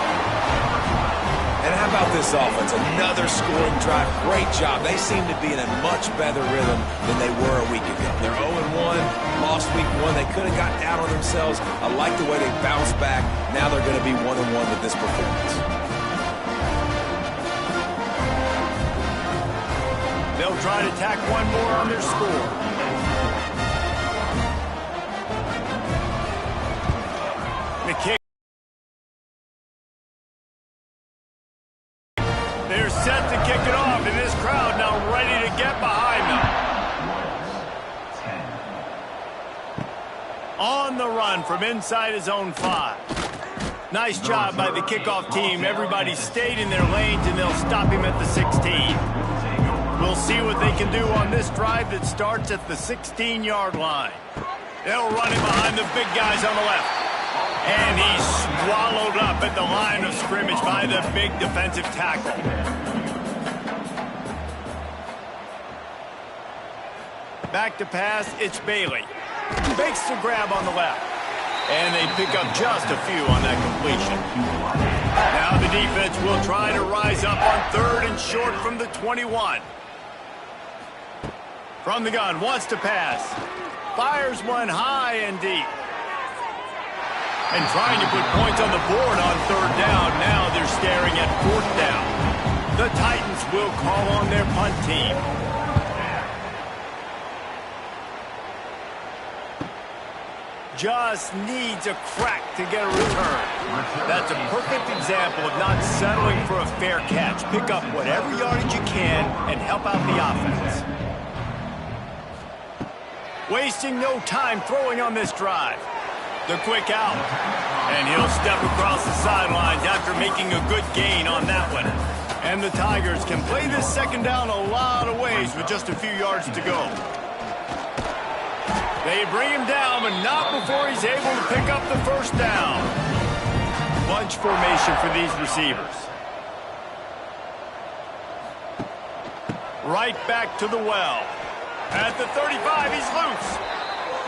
And how about this offense? Another scoring drive. Great job. They seem to be in a much better rhythm than they were a week ago. They're 0-1, lost week 1. They could have gotten down on themselves. I like the way they bounced back. Now they're going to be 1-1 with this performance. They'll try to tack one more on their score. The kick. They're set to kick it off, and this crowd now ready to get behind them. On the run from inside his own 5. Nice job by the kickoff team. Everybody stayed in their lanes, and they'll stop him at the 16. We'll see what they can do on this drive that starts at the 16-yard line. They'll run him behind the big guys on the left. And he's swallowed up at the line of scrimmage by the big defensive tackle. Back to pass, it's Bailey. Makes the grab on the left. And they pick up just a few on that completion. Now the defense will try to rise up on 3rd and short from the 21. From the gun, wants to pass. Fires one high and deep. And trying to put points on the board on 3rd down. Now they're staring at 4th down. The Titans will call on their punt team. Just needs a crack to get a return. That's a perfect example of not settling for a fair catch. Pick up whatever yardage you can and help out the offense. Wasting no time throwing on this drive. The quick out. And he'll step across the sidelines after making a good gain on that one. And the Tigers can play this second down a lot of ways with just a few yards to go. They bring him down, but not before he's able to pick up the first down. Bunch formation for these receivers. Right back to the well. At the 35, he's loose.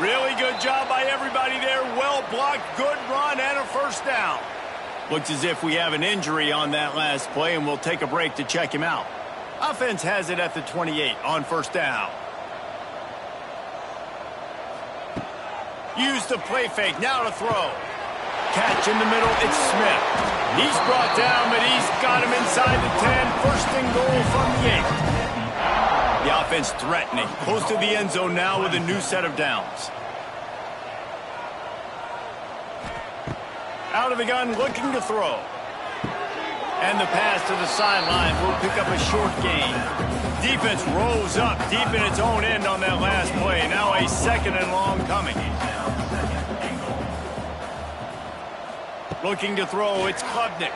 Really good job by everybody there. Well blocked, good run, and a first down. Looks as if we have an injury on that last play, and we'll take a break to check him out. Offense has it at the 28 on first down. Use the play fake, now to throw. Catch in the middle, it's Smith. He's brought down, but he's got him inside the 10. First and goal from the 8. The offense threatening, close to the end zone now with a new set of downs. Out of the gun, looking to throw. And the pass to the sideline will pick up a short gain. Defense rose up deep in its own end on that last play. Now a second and long coming. Looking to throw, it's Klubnik.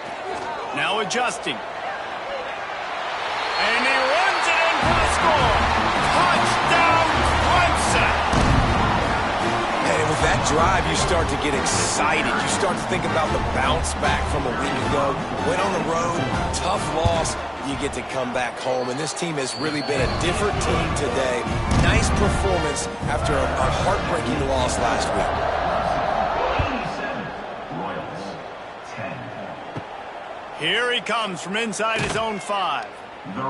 Now adjusting. And he runs it in for the score. Touchdown, Clemson. And with that drive, you start to get excited. You start to think about the bounce back from a week ago. Went on the road, tough loss. You get to come back home. And this team has really been a different team today. Nice performance after a heartbreaking loss last week. Here he comes from inside his own 5.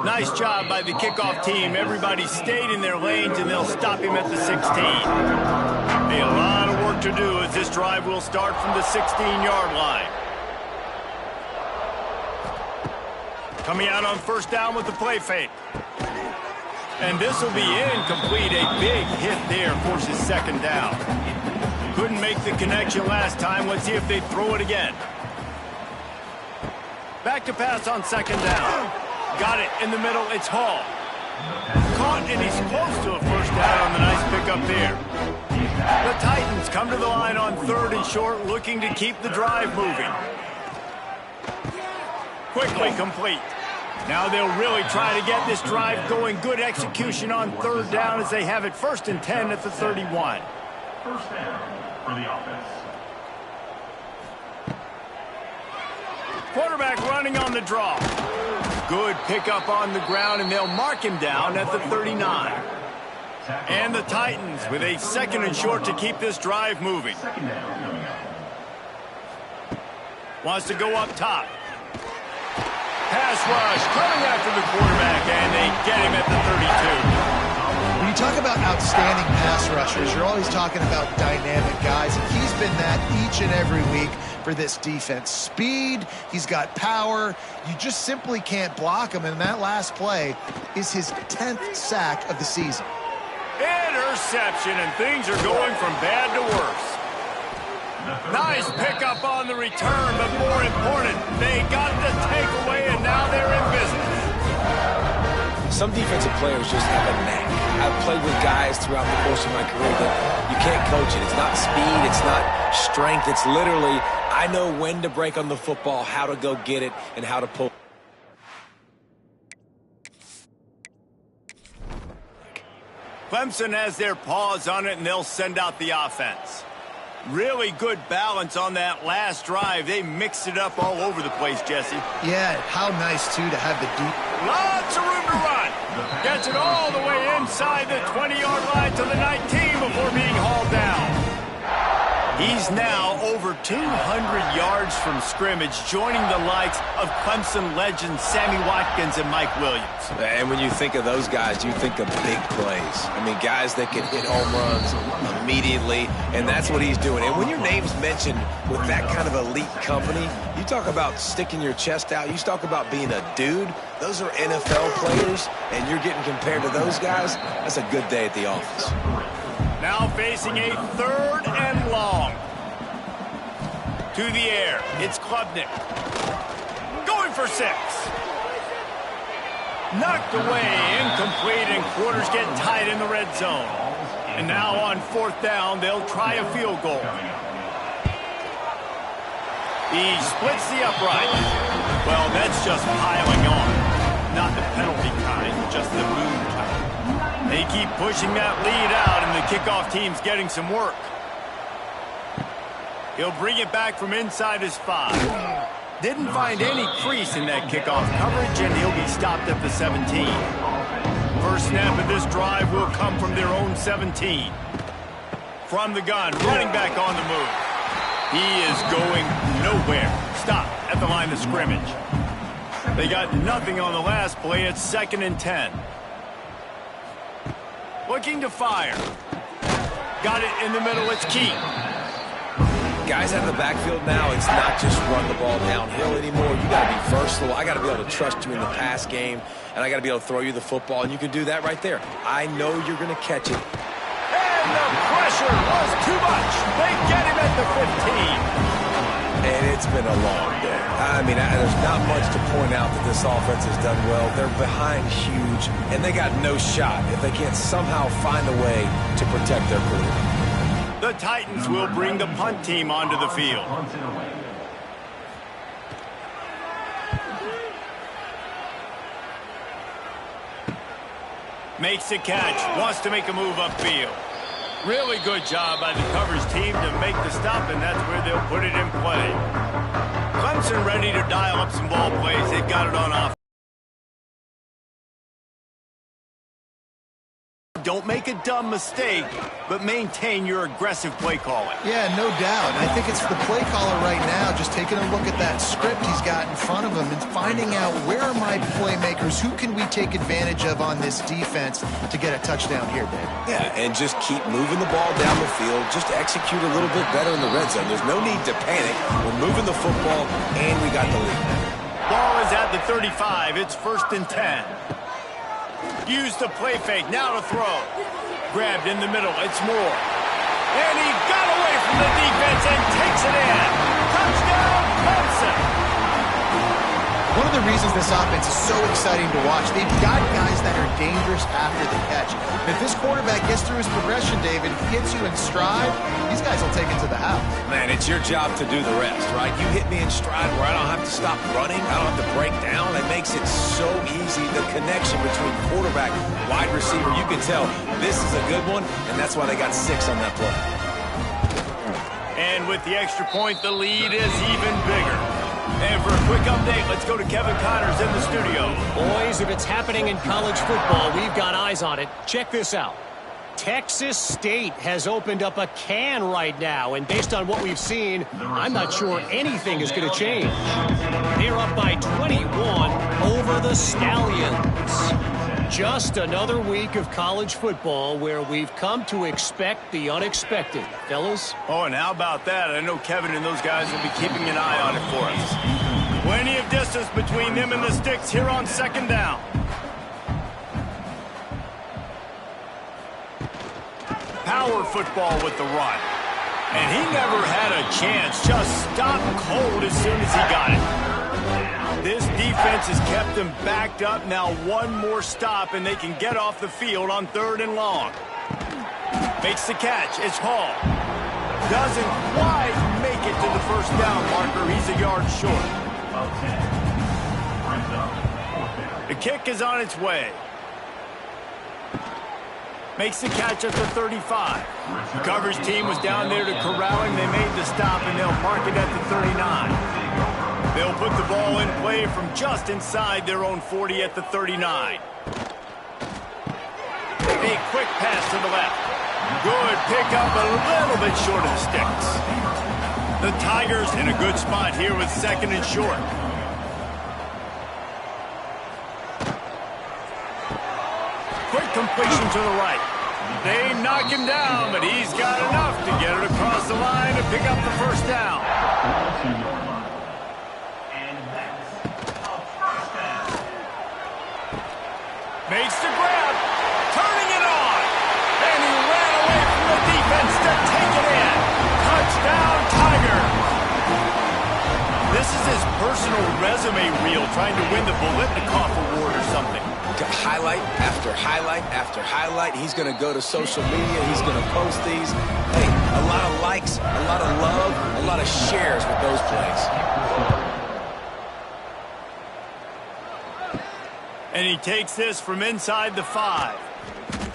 Nice job by the kickoff team. Everybody stayed in their lanes, and they'll stop him at the 16. A lot of work to do as this drive will start from the 16-yard line. Coming out on first down with the play fake. And this will be incomplete. A big hit there forces second down. Couldn't make the connection last time. Let's see if they throw it again. Back to pass on second down. Got it in the middle. It's Hall. Caught, and he's close to a first down on the nice pickup there. The Titans come to the line on 3rd and short, looking to keep the drive moving. Quickly complete. Now they'll really try to get this drive going. Good execution on 3rd down as they have it 1st and 10 at the 31. First down for the offense. Quarterback running on the draw. Good pickup on the ground, and they'll mark him down at the 39. And the Titans with a 2nd and short to keep this drive moving. Wants to go up top. Pass rush coming after the quarterback, and they get him at the 32. When you talk about outstanding pass rushers, you're always talking about dynamic guys, and he's been that each and every week for this defense. Speed, he's got power. You just simply can't block him, and that last play is his 10th sack of the season. Interception, and things are going from bad to worse. Nice pickup on the return, but more important, they got the takeaway, and now they're in business. Some defensive players just have a knack. I've played with guys throughout the course of my career that you can't coach it. It's not speed, it's not strength. It's literally, I know when to break on the football, how to go get it, and how to pull. Clemson has their paws on it, and they'll send out the offense. Really good balance on that last drive. They mixed it up all over the place, Jesse. Yeah, how nice, too, to have the deep. Lots of room to run. Gets it all the way inside the 20-yard line to the 19 before being hauled down. He's now over 200 yards from scrimmage, joining the likes of Clemson legends Sammy Watkins and Mike Williams. And when you think of those guys, you think of big plays. I mean, guys that can hit home runs immediately, and that's what he's doing. And when your name's mentioned with that kind of elite company, you talk about sticking your chest out. You talk about being a dude. Those are NFL players, and you're getting compared to those guys. That's a good day at the office. Now facing a 3rd and long. To the air, it's Klubnik. Going for 6. Knocked away, incomplete, and quarters get tight in the red zone. And now on 4th down, they'll try a field goal. He splits the upright. Well, that's just piling on. Not the penalty kind, just the mood kind. They keep pushing that lead out, and the kickoff team's getting some work. He'll bring it back from inside his 5. Didn't find any crease in that kickoff coverage, and he'll be stopped at the 17. First snap of this drive will come from their own 17. From the gun, running back on the move. He is going nowhere. Stop at the line of scrimmage. They got nothing on the last play. It's 2nd and 10. Looking to fire. Got it in the middle. It's Key. Guys out of the backfield now, it's not just run the ball downhill anymore. You got to be versatile. I got to be able to trust you in the pass game, and I got to be able to throw you the football, and you can do that right there. I know you're going to catch it. And the pressure was too much. They get him at the 15. And it's been a long day. I mean, there's not much to point out that this offense has done well. They're behind huge, and they got no shot if they can't somehow find a way to protect their quarterback. The Titans will bring the punt team onto the field. Makes the catch. Wants to make a move upfield. Really good job by the coverage team to make the stop, and that's where they'll put it in play. Clemson ready to dial up some ball plays. They've got it on offense. Don't make a dumb mistake, but maintain your aggressive play calling. Yeah, no doubt. I think it's the play caller right now just taking a look at that script he's got in front of him and finding out where are my playmakers, who can we take advantage of on this defense to get a touchdown here, Dave. Yeah, and just keep moving the ball down the field. Just execute a little bit better in the red zone. There's no need to panic. We're moving the football, and we got the lead. Ball is at the 35. It's 1st and 10. Use the play fake, now to throw. Grabbed in the middle, it's Moore. And he got away from the defense and takes it in. Touchdown, Clemson. One of the reasons this offense is so exciting to watch, they've got guys that are dangerous after the catch. And if this quarterback gets through his progression, David, hits you in stride, these guys will take it to the house. Man, it's your job to do the rest, right? You hit me in stride where I don't have to stop running. I don't have to break down. It makes it so easy. The connection between quarterback, wide receiver, you can tell this is a good one, and that's why they got 6 on that play. And with the extra point, the lead is even bigger. And for a quick update, let's go to Kevin Connors in the studio. Boys, if it's happening in college football, we've got eyes on it. Check this out. Texas State has opened up a can right now, and based on what we've seen, I'm not sure anything is going to change. They're up by 21 over the Stallions. Just another week of college football where we've come to expect the unexpected. Fellas? Oh, and how about that? I know Kevin and those guys will be keeping an eye on it for us. Plenty of distance between them and the sticks here on 2nd down. Power football with the run. And he never had a chance. Just stopped cold as soon as he got it. This defense has kept them backed up. Now one more stop, and they can get off the field on 3rd and long. Makes the catch. It's Hall. Doesn't quite make it to the 1st down marker. He's a yard short. The kick is on its way. Makes the catch at the 35. The coverage team was down there to corral him. They made the stop, and they'll park it at the 39. They'll put the ball in play from just inside their own 40 at the 39. A quick pass to the left. Good pickup, a little bit short of the sticks. The Tigers in a good spot here with 2nd and short. Quick completion to the right. They knock him down, but he's got enough to get it across the line to pick up the 1st down. Makes the grab, turning it on, and he ran away from the defense to take it in. Touchdown, Tiger. This is his personal personal resume reel trying to win the Bolitnikoff Award or something. Highlight after highlight after highlight. He's going to go to social media. He's going to post these. Hey, a lot of likes, a lot of love, a lot of shares with those plays. And he takes this from inside the 5.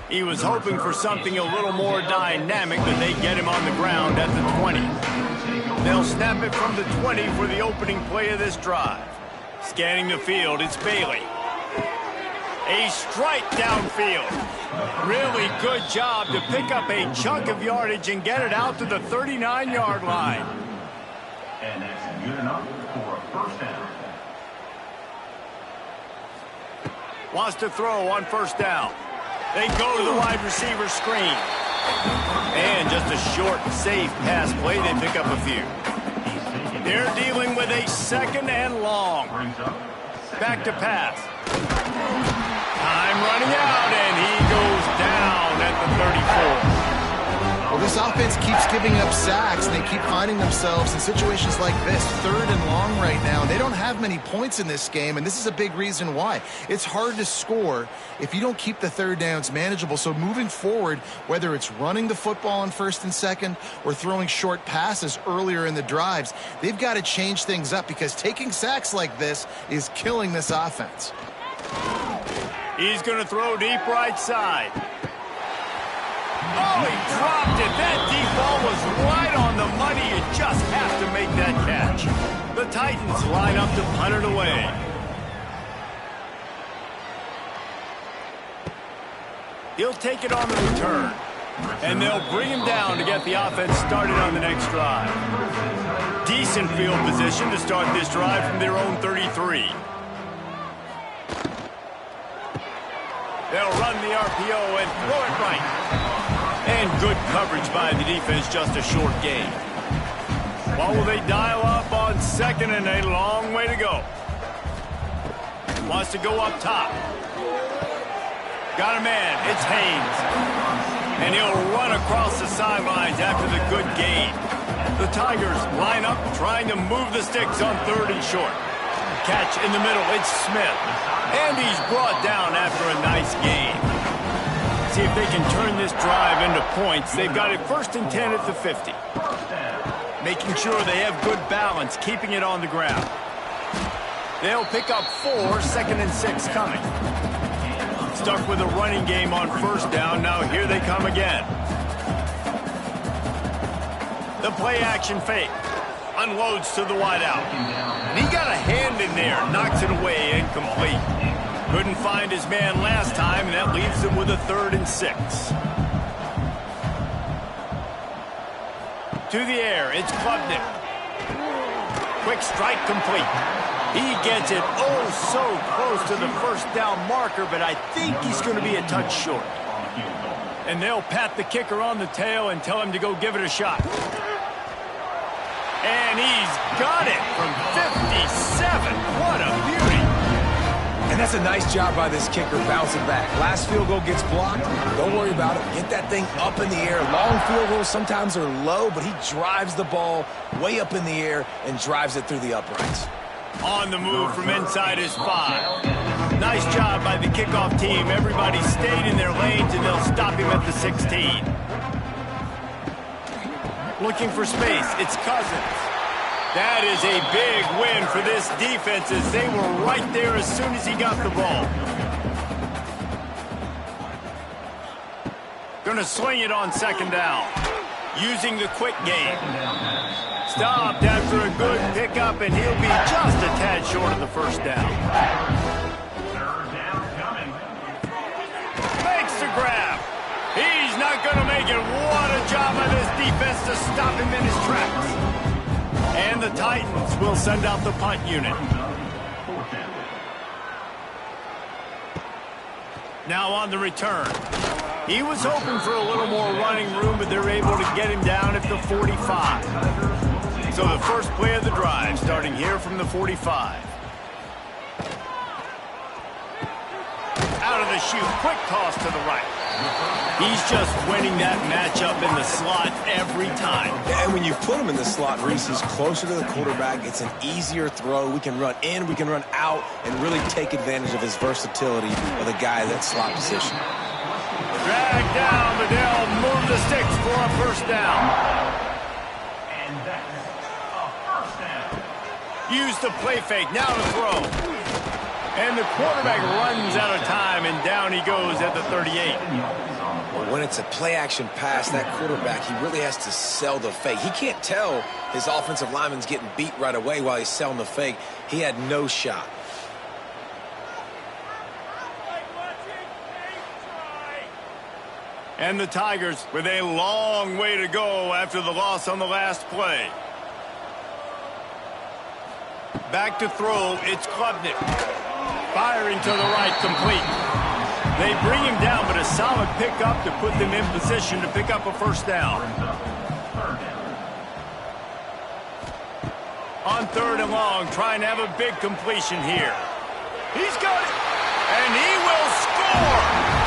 He was hoping for something a little more dynamic, but they get him on the ground at the 20. They'll snap it from the 20 for the opening play of this drive. Scanning the field, it's Bailey. A strike downfield. Really good job to pick up a chunk of yardage and get it out to the 39-yard line. And that's good enough for a first down. Wants to throw on first down. They go to the wide receiver screen. And just a short, safe pass play. They pick up a few. They're dealing with a second and long. Back to pass. Time running out, and he goes down at the 34. Well, this offense keeps giving up sacks, and they keep finding themselves in situations like this, 3rd and long right now. They don't have many points in this game, and this is a big reason why. It's hard to score if you don't keep the 3rd downs manageable. So moving forward, whether it's running the football on 1st and 2nd or throwing short passes earlier in the drives, they've got to change things up because taking sacks like this is killing this offense. He's going to throw deep right side. Oh, he dropped it. That deep ball was right on the money. You just have to make that catch. The Titans line up to punt it away. He'll take it on the return. And they'll bring him down to get the offense started on the next drive. Decent field position to start this drive from their own 33. They'll run the RPO and throw it right. And good coverage by the defense, just a short gain. What will they dial up on 2nd and a long way to go? Wants to go up top. Got a man, it's Haynes. And he'll run across the sidelines after the good gain. The Tigers line up trying to move the sticks on 3rd and short. Catch in the middle, it's Smith. And he's brought down after a nice gain. See if they can turn this drive into points. They've got it 1st and 10 at the 50. Making sure they have good balance, keeping it on the ground. They'll pick up 4, 2nd and 6 coming. Stuck with a running game on 1st down. Now here they come again. The play action fake. Unloads to the wideout. And he got a hand in there. Knocks it away, incomplete. Couldn't find his man last time, and that leaves him with a 3rd and 6. To the air, it's Klubnik. Quick strike complete. He gets it oh so close to the 1st down marker, but I think he's going to be a touch short. And they'll pat the kicker on the tail and tell him to go give it a shot. And he's got it from 57. What a beauty. And that's a nice job by this kicker bouncing back. Last field goal gets blocked. Don't worry about it. Get that thing up in the air. Long field goals sometimes are low, but he drives the ball way up in the air and drives it through the uprights. On the move from inside his 5. Nice job by the kickoff team. Everybody stayed in their lanes, and they'll stop him at the 16. Looking for space. It's Cousins. That is a big win for this defense as they were right there as soon as he got the ball. Gonna swing it on 2nd down. Using the quick game. Stopped after a good pickup, and he'll be just a tad short of the 1st down. 3rd down coming. Makes the grab. He's not gonna make it. What a job by this defense to stop him in his tracks. And the Titans will send out the punt unit. Now on the return. He was hoping for a little more running room, but they're able to get him down at the 45. So the first play of the drive starting here from the 45. Out of the chute, quick toss to the right. He's just winning that matchup in the slot every time. And when you put him in the slot, Reese, he's closer to the quarterback. It's an easier throw. We can run in, we can run out, and really take advantage of his versatility of the guy in that slot position. Drag down, but they'll move the sticks for a first down. And that's a first down. Use the play fake, now to throw. And the quarterback runs out of time, and down he goes at the 38. When it's a play-action pass, that quarterback, he really has to sell the fake. He can't tell his offensive lineman's getting beat right away while he's selling the fake. He had no shot. And the Tigers with a long way to go after the loss on the last play. Back to throw, it's Klubnik. Firing to the right, complete. They bring him down, but a solid pickup to put them in position to pick up a first down. On third and long, trying to have a big completion here. He's got it, and he will score!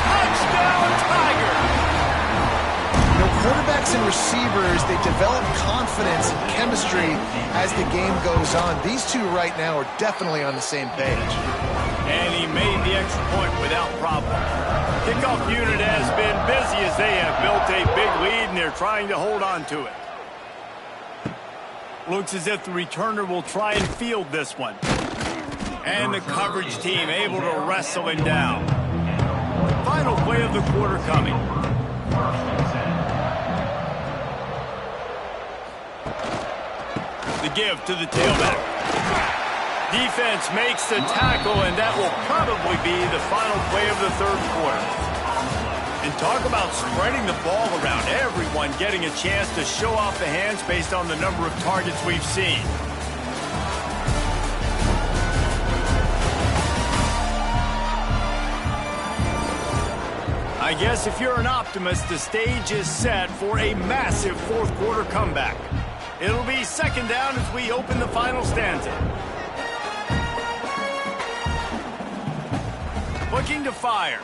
Touchdown, Tigers! Quarterbacks and receivers, they develop confidence and chemistry as the game goes on. These two right now are definitely on the same page. And he made the extra point without problem. Kickoff unit has been busy as they have built a big lead, and they're trying to hold on to it. Looks as if the returner will try and field this one. And the coverage team able to wrestle him down. Final play of the quarter coming. The give to the tailback. Defense makes the tackle, and that will probably be the final play of the third quarter. And talk about spreading the ball around. Everyone getting a chance to show off the hands based on the number of targets we've seen. I guess if you're an optimist, the stage is set for a massive fourth quarter comeback. It'll be second down as we open the final stanza. Looking to fire.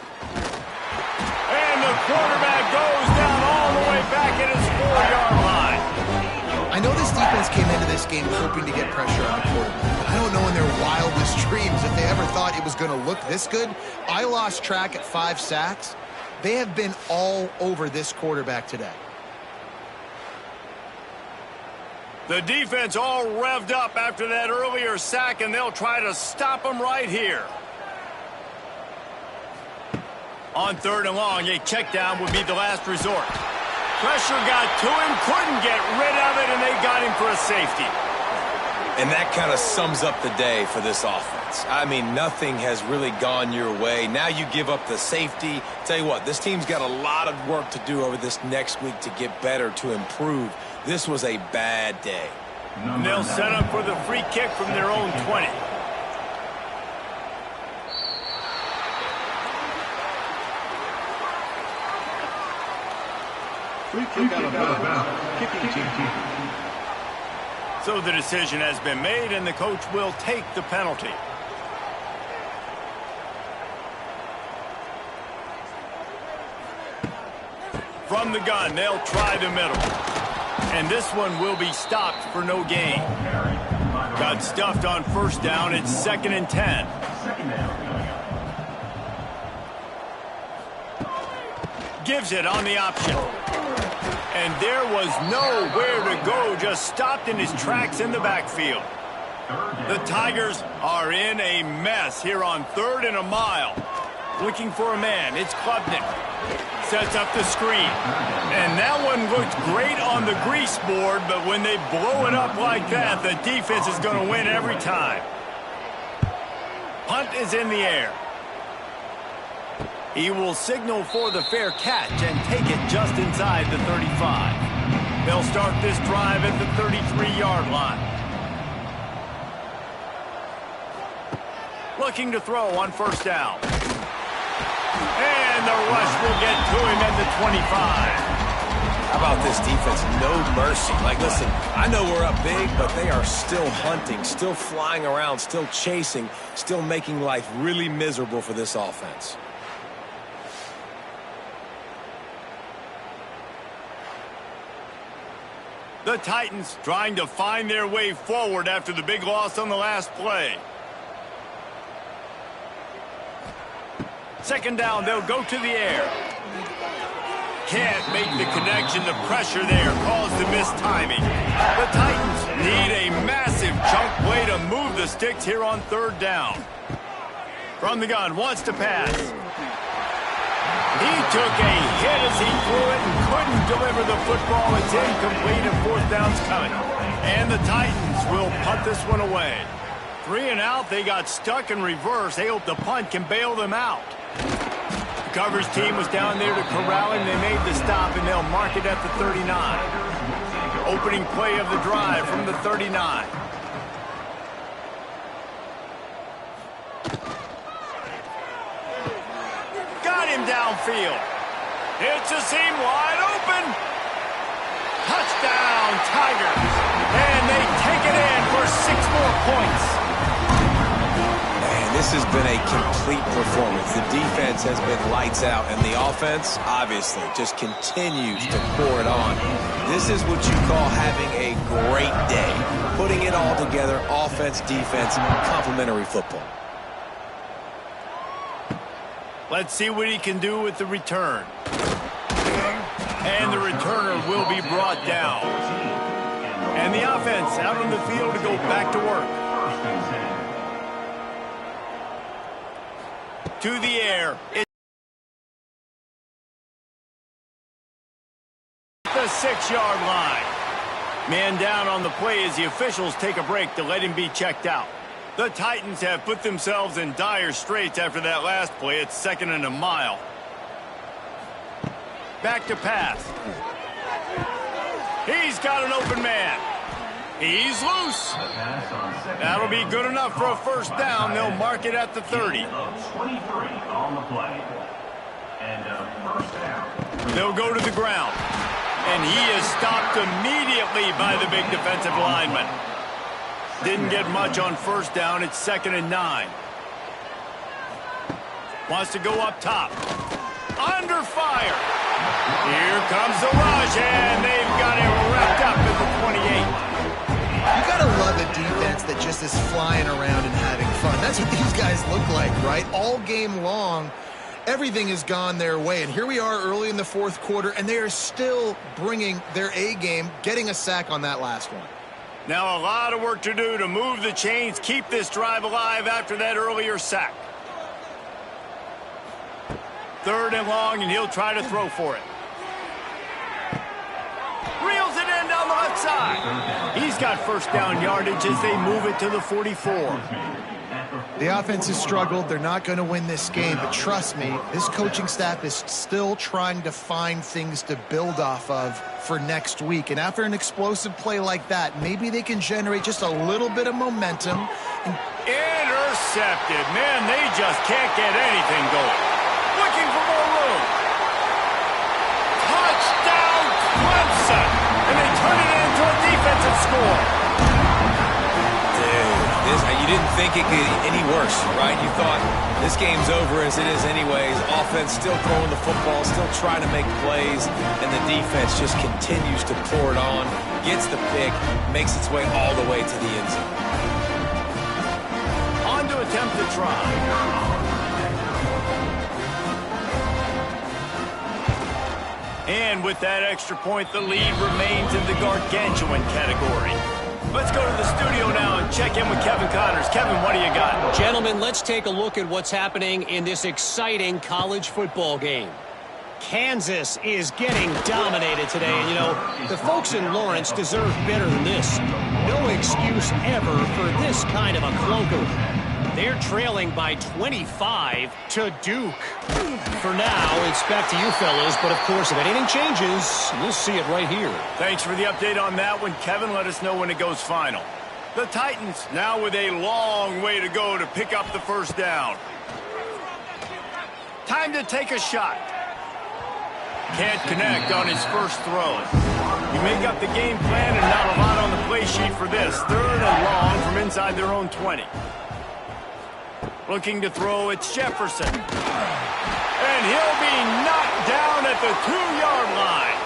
And the quarterback goes down all the way back at his 4-yard line. I know this defense came into this game hoping to get pressure on the quarterback. I don't know in their wildest dreams if they ever thought it was going to look this good. I lost track at 5 sacks. They have been all over this quarterback today. The defense all revved up after that earlier sack, and they'll try to stop him right here. On third and long, a check down would be the last resort. Pressure got to him, couldn't get rid of it, and they got him for a safety. And that kind of sums up the day for this offense. I mean, nothing has really gone your way. Now you give up the safety. Tell you what, this team's got a lot of work to do over this next week to get better, to improve. This was a bad day. And they'll set up for the free kick from their own 20. Free kick out of bounds. Kicking team. So the decision has been made, and the coach will take the penalty. From the gun, they'll try the middle. And this one will be stopped for no gain. Got stuffed on first down. It's 2nd and 10. Gives it on the option. And there was nowhere to go, just stopped in his tracks in the backfield. The Tigers are in a mess here on 3rd and a mile. Looking for a man, it's Klubnik. Sets up the screen. And that one looked great on the grease board, but when they blow it up like that, the defense is going to win every time. Punt is in the air. He will signal for the fair catch and take it just inside the 35. They'll start this drive at the 33-yard line. Looking to throw on first down. And the rush will get to him at the 25. How about this defense? No mercy. Like, listen, I know we're up big, but they are still hunting, still flying around, still chasing, still making life really miserable for this offense. The Titans trying to find their way forward after the big loss on the last play. Second down, they'll go to the air. Can't make the connection. The pressure there caused the missed timing. The Titans need a massive chunk play to move the sticks here on third down. From the gun, wants to pass. He took a hit as he threw it and couldn't deliver the football. It's incomplete and fourth down's coming. And the Titans will punt this one away. 3 and out, they got stuck in reverse. They hope the punt can bail them out. The coverage team was down there to corral him. They made the stop, and they'll mark it at the 39. Opening play of the drive from the 39. Got him downfield. It's a seam wide open. Touchdown, Tigers. And they take it in for 6 more points. Man, this has been a complete performance. The defense has been lights out, and the offense, obviously, just continues to pour it on. This is what you call having a great day. Putting it all together, offense, defense, complementary football. Let's see what he can do with the return. And the returner will be brought down. And the offense out on the field to go back to work. To the air. It's the 6-yard line. Man down on the play as the officials take a break to let him be checked out. The Titans have put themselves in dire straits after that last play. It's 2nd and a mile. Back to pass. He's got an open man. He's loose. That'll be good enough for a first down. They'll mark it at the 30. 23 on the play. And first down. They'll go to the ground. And he is stopped immediately by the big defensive lineman. Didn't get much on first down. It's 2nd and 9. Wants to go up top. Under fire. Here comes the rush, and they've got it wrapped up at the 28. You gotta love a defense that just is flying around and having fun. That's what these guys look like, right? All game long, everything has gone their way. And here we are early in the fourth quarter, and they are still bringing their A game, getting a sack on that last one. Now a lot of work to do to move the chains, keep this drive alive after that earlier sack. 3rd and long, and he'll try to throw for it. Reels it in down the left side. He's got first down yardage as they move it to the 44. The offense has struggled. They're not going to win this game, but trust me, this coaching staff is still trying to find things to build off of for next week. And after an explosive play like that, maybe they can generate just a little bit of momentum. Intercepted. Man, they just can't get anything going. Looking for more room. Touchdown, Clemson. And they turn it into a defensive score. You didn't think it could get any worse, right? You thought this game's over as it is anyways. Offense still throwing the football, still trying to make plays, and the defense just continues to pour it on, gets the pick, makes its way all the way to the end zone. On to attempt the try. And with that extra point, the lead remains in the gargantuan category. Let's go to the studio now and check in with Kevin Connors. Kevin, what do you got? Gentlemen, let's take a look at what's happening in this exciting college football game. Kansas is getting dominated today. And, you know, the folks in Lawrence deserve better than this. No excuse ever for this kind of a clunker. They're trailing by 25 to Duke. For now, it's back to you fellas, but of course, if anything changes, you'll see it right here. Thanks for the update on that one, Kevin. Let us know when it goes final. The Titans now with a long way to go to pick up the first down. Time to take a shot. Can't connect on his first throw. You make up the game plan and not a lot on the play sheet for this. 3rd and long from inside their own 20. Looking to throw, it's Jefferson. And he'll be knocked down at the 2-yard line.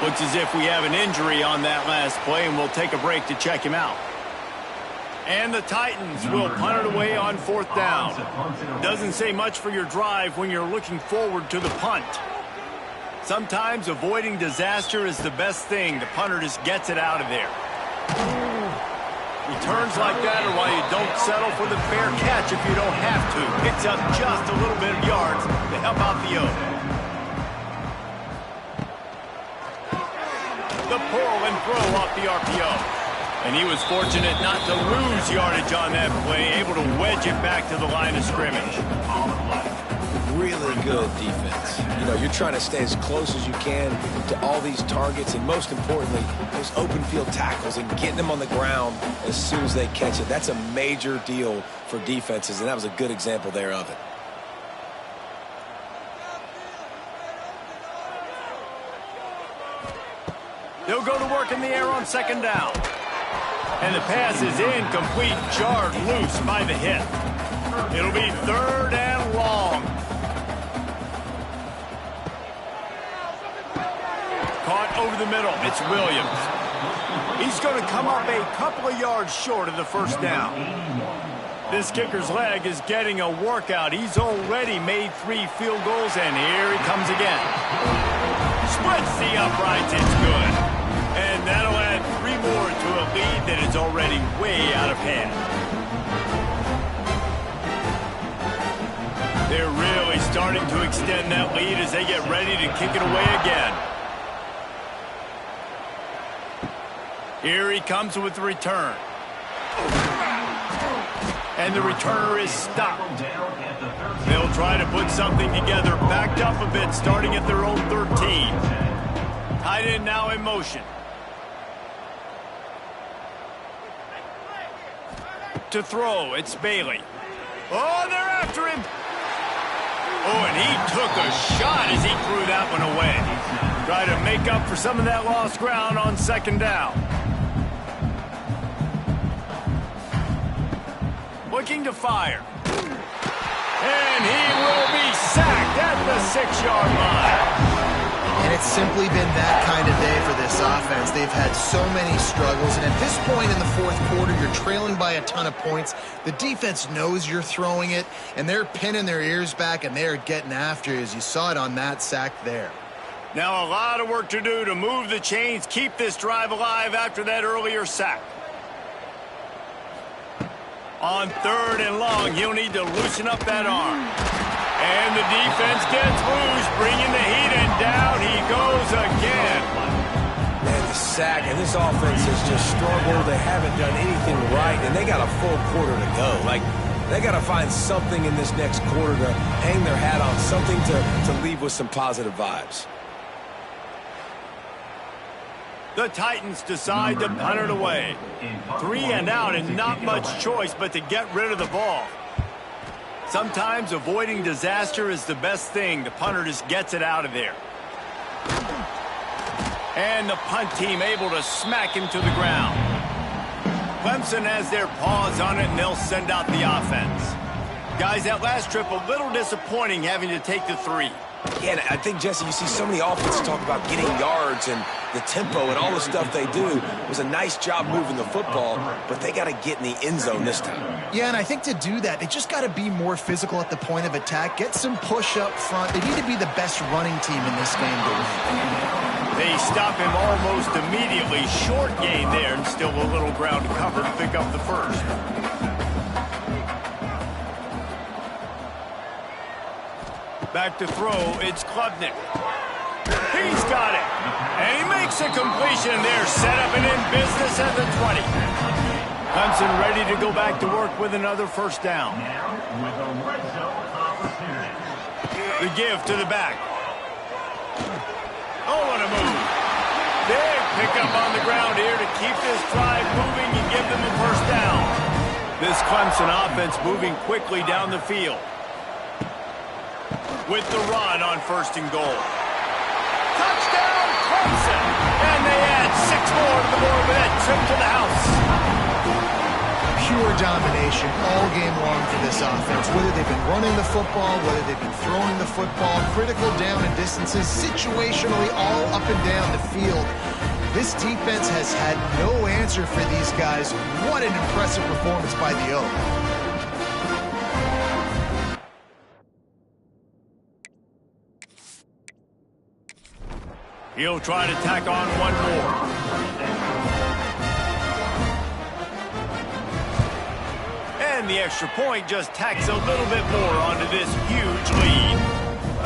Looks as if we have an injury on that last play, and we'll take a break to check him out. And the Titans will punt it away on 4th down. Doesn't say much for your drive when you're looking forward to the punt. Sometimes avoiding disaster is the best thing. The punter just gets it out of there. Returns like that are why you don't settle for the fair catch if you don't have to. Picks up just a little bit of yards to help out the O. The pull and throw off the RPO. And he was fortunate not to lose yardage on that play, able to wedge it back to the line of scrimmage. Really good defense. You know, you're trying to stay as close as you can to all these targets, and most importantly, those open field tackles and getting them on the ground as soon as they catch it. That's a major deal for defenses, and that was a good example there of it. They'll go to work in the air on 2nd down. And the pass is incomplete, jarred loose by the hit. It'll be 3rd and long. Caught over the middle. It's Williams. He's going to come up a couple of yards short of the 1st down. This kicker's leg is getting a workout. He's already made 3 field goals, and here he comes again. Splits the uprights. It's good. And that'll add 3 more to a lead that is already way out of hand. They're really starting to extend that lead as they get ready to kick it away again. Here he comes with the return. And the returner is stopped. They'll try to put something together, backed up a bit, starting at their own 13. Tight end now in motion. To throw, it's Bailey. Oh, they're after him. Oh, and he took a shot as he threw that one away. Try to make up for some of that lost ground on 2nd down. Looking to fire. And he will be sacked at the 6-yard line. And it's simply been that kind of day for this offense. They've had so many struggles, and at this point in the 4th quarter, you're trailing by a ton of points. The defense knows you're throwing it, and they're pinning their ears back, and they're getting after you, as you saw it on that sack there. Now a lot of work to do to move the chains, keep this drive alive after that earlier sack. On 3rd and long, he'll need to loosen up that arm. And the defense gets loose, bringing the heat, and down he goes again. Man, the sack, and this offense has just struggled. They haven't done anything right, and they got a full quarter to go. Like, they got to find something in this next quarter to hang their hat on, something to leave with some positive vibes. The Titans decide to punt it away. 3 and out, and not much choice but to get rid of the ball. Sometimes avoiding disaster is the best thing. The punter just gets it out of there. And the punt team able to smack him to the ground. Clemson has their paws on it, and they'll send out the offense. Guys, that last trip a little disappointing having to take the 3. Yeah, and I think, Jesse, you see so many offenses talk about getting yards and the tempo and all the stuff they do. It was a nice job moving the football, but they got to get in the end zone this time. Yeah, and I think to do that, they just got to be more physical at the point of attack, get some push up front. They need to be the best running team in this game to win. They stop him almost immediately. Short gain there, and still a little ground to cover to pick up the 1st. Back to throw, it's Klubnik. He's got it. And he makes a completion there. Set up and in business at the 20. Clemson ready to go back to work with another 1st down. The give to the back. Oh, what a move. Big pickup on the ground here to keep this drive moving and give them a 1st down. This Clemson offense moving quickly down the field. With the run on 1st and goal. Touchdown, Clemson! And they add 6 more to the board with that trip to the house. pure domination all game long for this offense. Whether they've been running the football, whether they've been throwing the football, critical down and distances, situationally all up and down the field. This defense has had no answer for these guys. What an impressive performance by the O. He'll try to tack on one more. And the extra point just tacks a little bit more onto this huge lead.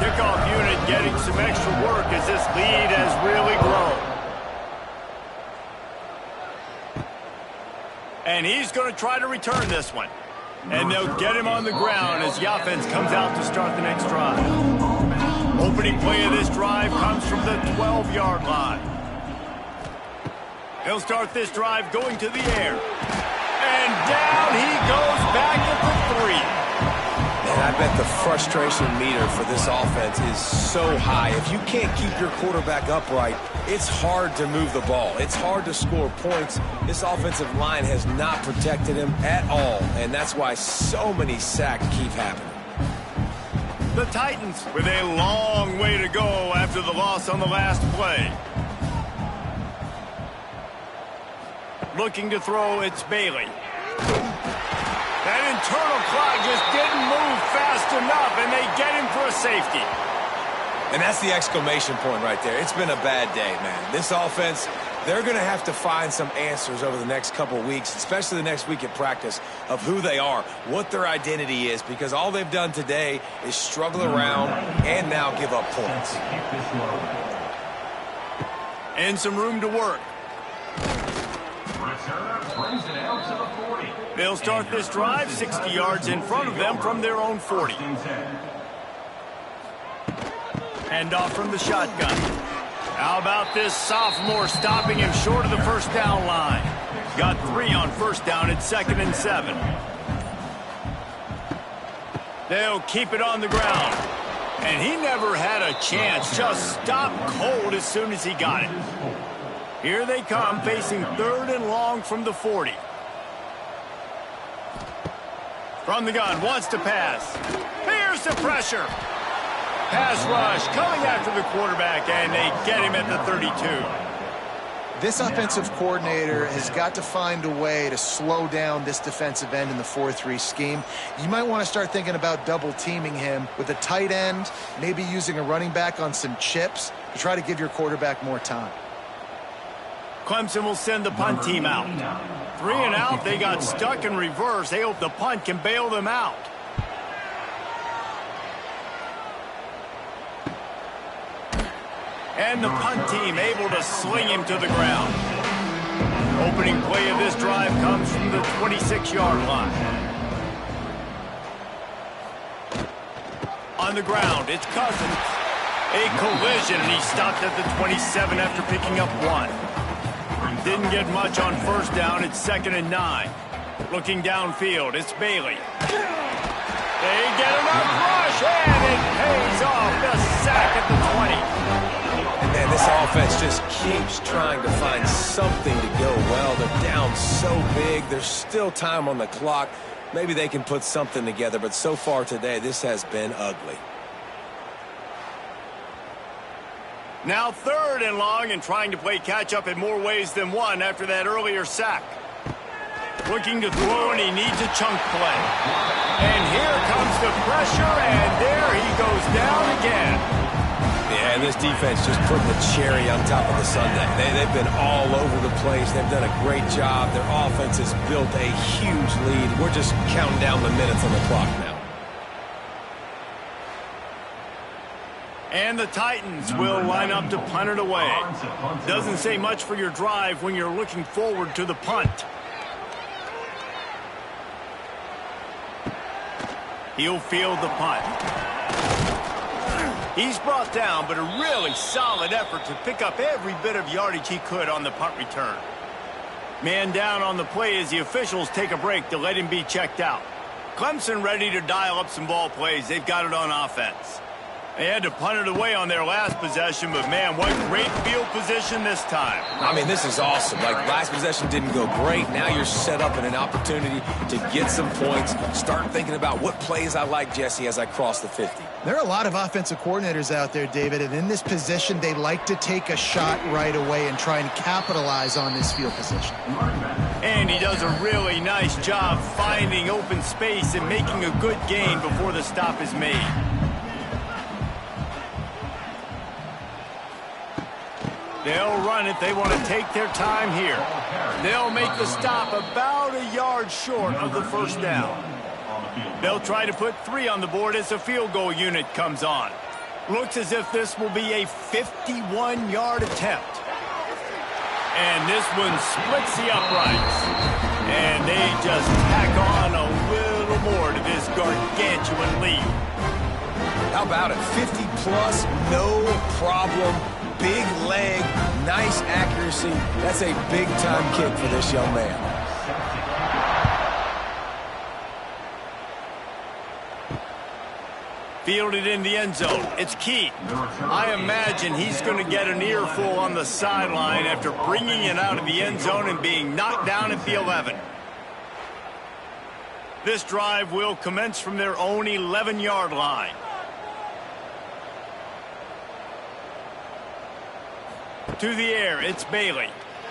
Kickoff unit getting some extra work as this lead has really grown. And he's going to try to return this one. And they'll get him on the ground as the offense comes out to start the next drive. Opening play of this drive comes from the 12-yard line. He'll start this drive going to the air. And down he goes back at the 3. And I bet the frustration meter for this offense is so high. If you can't keep your quarterback upright, it's hard to move the ball. It's hard to score points. This offensive line has not protected him at all, and that's why so many sacks keep happening. The Titans with a long way to go after the loss on the last play. Looking to throw, it's Bailey. That internal clock just didn't move fast enough, and they get him for a safety. And that's the exclamation point right there. It's been a bad day, man. This offense, they're going to have to find some answers over the next couple weeks, especially the next week at practice, of who they are, what their identity is, because all they've done today is struggle around and now give up points. And some room to work. They'll start this drive 60 yards in front of them from their own 40. Hand off from the shotgun. How about this sophomore stopping him short of the first down line? Got 3 on first down at 2nd and 7. They'll keep it on the ground. And he never had a chance. Just stopped cold as soon as he got it. Here they come, facing 3rd and long from the 40. From the gun, wants to pass. Here's the pressure. Pass rush coming after the quarterback, and they get him at the 32. This offensive coordinator has got to find a way to slow down this defensive end in the 4-3 scheme. You might want to start thinking about double teaming him with a tight end, maybe using a running back on some chips to try to give your quarterback more time. Clemson will send the punt team out. 3 and out, they got stuck in reverse. They hope the punt can bail them out. And the punt team able to sling him to the ground. Opening play of this drive comes from the 26-yard line. On the ground, it's Cousins. A collision, and he stopped at the 27 after picking up 1. Didn't get much on first down. It's 2nd and 9. Looking downfield, it's Bailey. They get enough rush, and it pays off. The sack at the 20. And this offense just keeps trying to find something to go well. They're down so big. There's still time on the clock. Maybe they can put something together, but so far today, this has been ugly. Now 3rd and long, and trying to play catch-up in more ways than one after that earlier sack. Looking to throw, and he needs a chunk play. And here comes the pressure, and there he goes down again. Yeah, and this defense just putting the cherry on top of the sundae. They've been all over the place. They've done a great job. Their offense has built a huge lead. We're just counting down the minutes on the clock now. And the Titans will line up to punt it away. Doesn't say much for your drive when you're looking forward to the punt. He'll field the punt. He's brought down, but a really solid effort to pick up every bit of yardage he could on the punt return. Man down on the play as the officials take a break to let him be checked out. Clemson ready to dial up some ball plays. They've got it on offense. They had to punt it away on their last possession, but man, what great field position this time. I mean, this is awesome. Like, last possession didn't go great. Now you're set up in an opportunity to get some points. Start thinking about what plays I like, Jesse, as I cross the 50. There are a lot of offensive coordinators out there, David, and in this position, they like to take a shot right away and try and capitalize on this field position. And he does a really nice job finding open space and making a good gain before the stop is made. They'll run it. They want to take their time here. They'll make the stop about a yard short of the first down. They'll try to put 3 on the board as the field goal unit comes on. Looks as if this will be a 51-yard attempt. And this one splits the uprights. And they just tack on a little more to this gargantuan lead. How about it? 50-plus, no problem. Big leg, nice accuracy. That's a big-time kick for this young man. Fielded in the end zone. It's Key. I imagine he's going to get an earful on the sideline after bringing it out of the end zone and being knocked down at the 11. This drive will commence from their own 11-yard line. To the air, it's Bailey.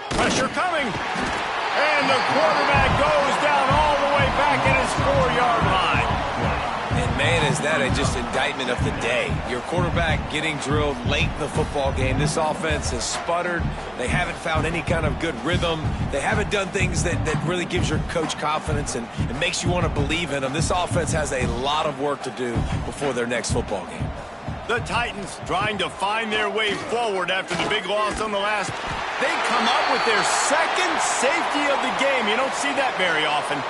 Pressure coming. And the quarterback goes down all the way back at his 4-yard line. And man, is that just indictment of the day. Your quarterback getting drilled late in the football game. This offense has sputtered. They haven't found any kind of good rhythm. They haven't done things that really gives your coach confidence and it makes you want to believe in them. This offense has a lot of work to do before their next football game. The Titans trying to find their way forward after the big loss on the last. They come up with their second safety of the game. You don't see that very often.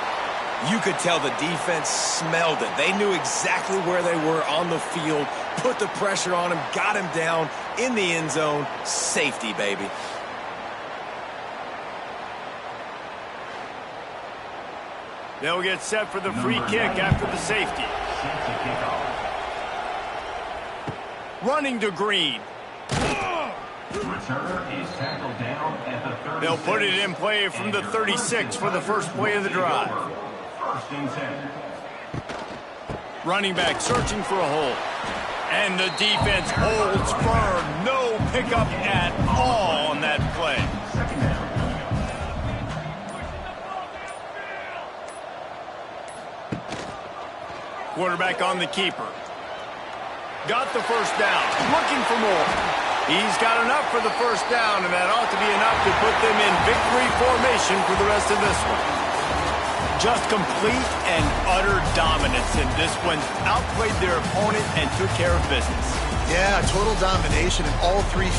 You could tell the defense smelled it. They knew exactly where they were on the field, put the pressure on him, got him down in the end zone. Safety, baby. They'll get set for the free kick after the safety. Running to Green. They'll put it in play from the 36 for the first play of the drive. Running back searching for a hole. And the defense holds firm. No pickup at all on that play. Quarterback on the keeper. Got the first down. Looking for more. He's got enough for the first down, and that ought to be enough to put them in victory formation for the rest of this one. Just complete and utter dominance in this one. Outplayed their opponent and took care of business. Yeah, total domination in all 3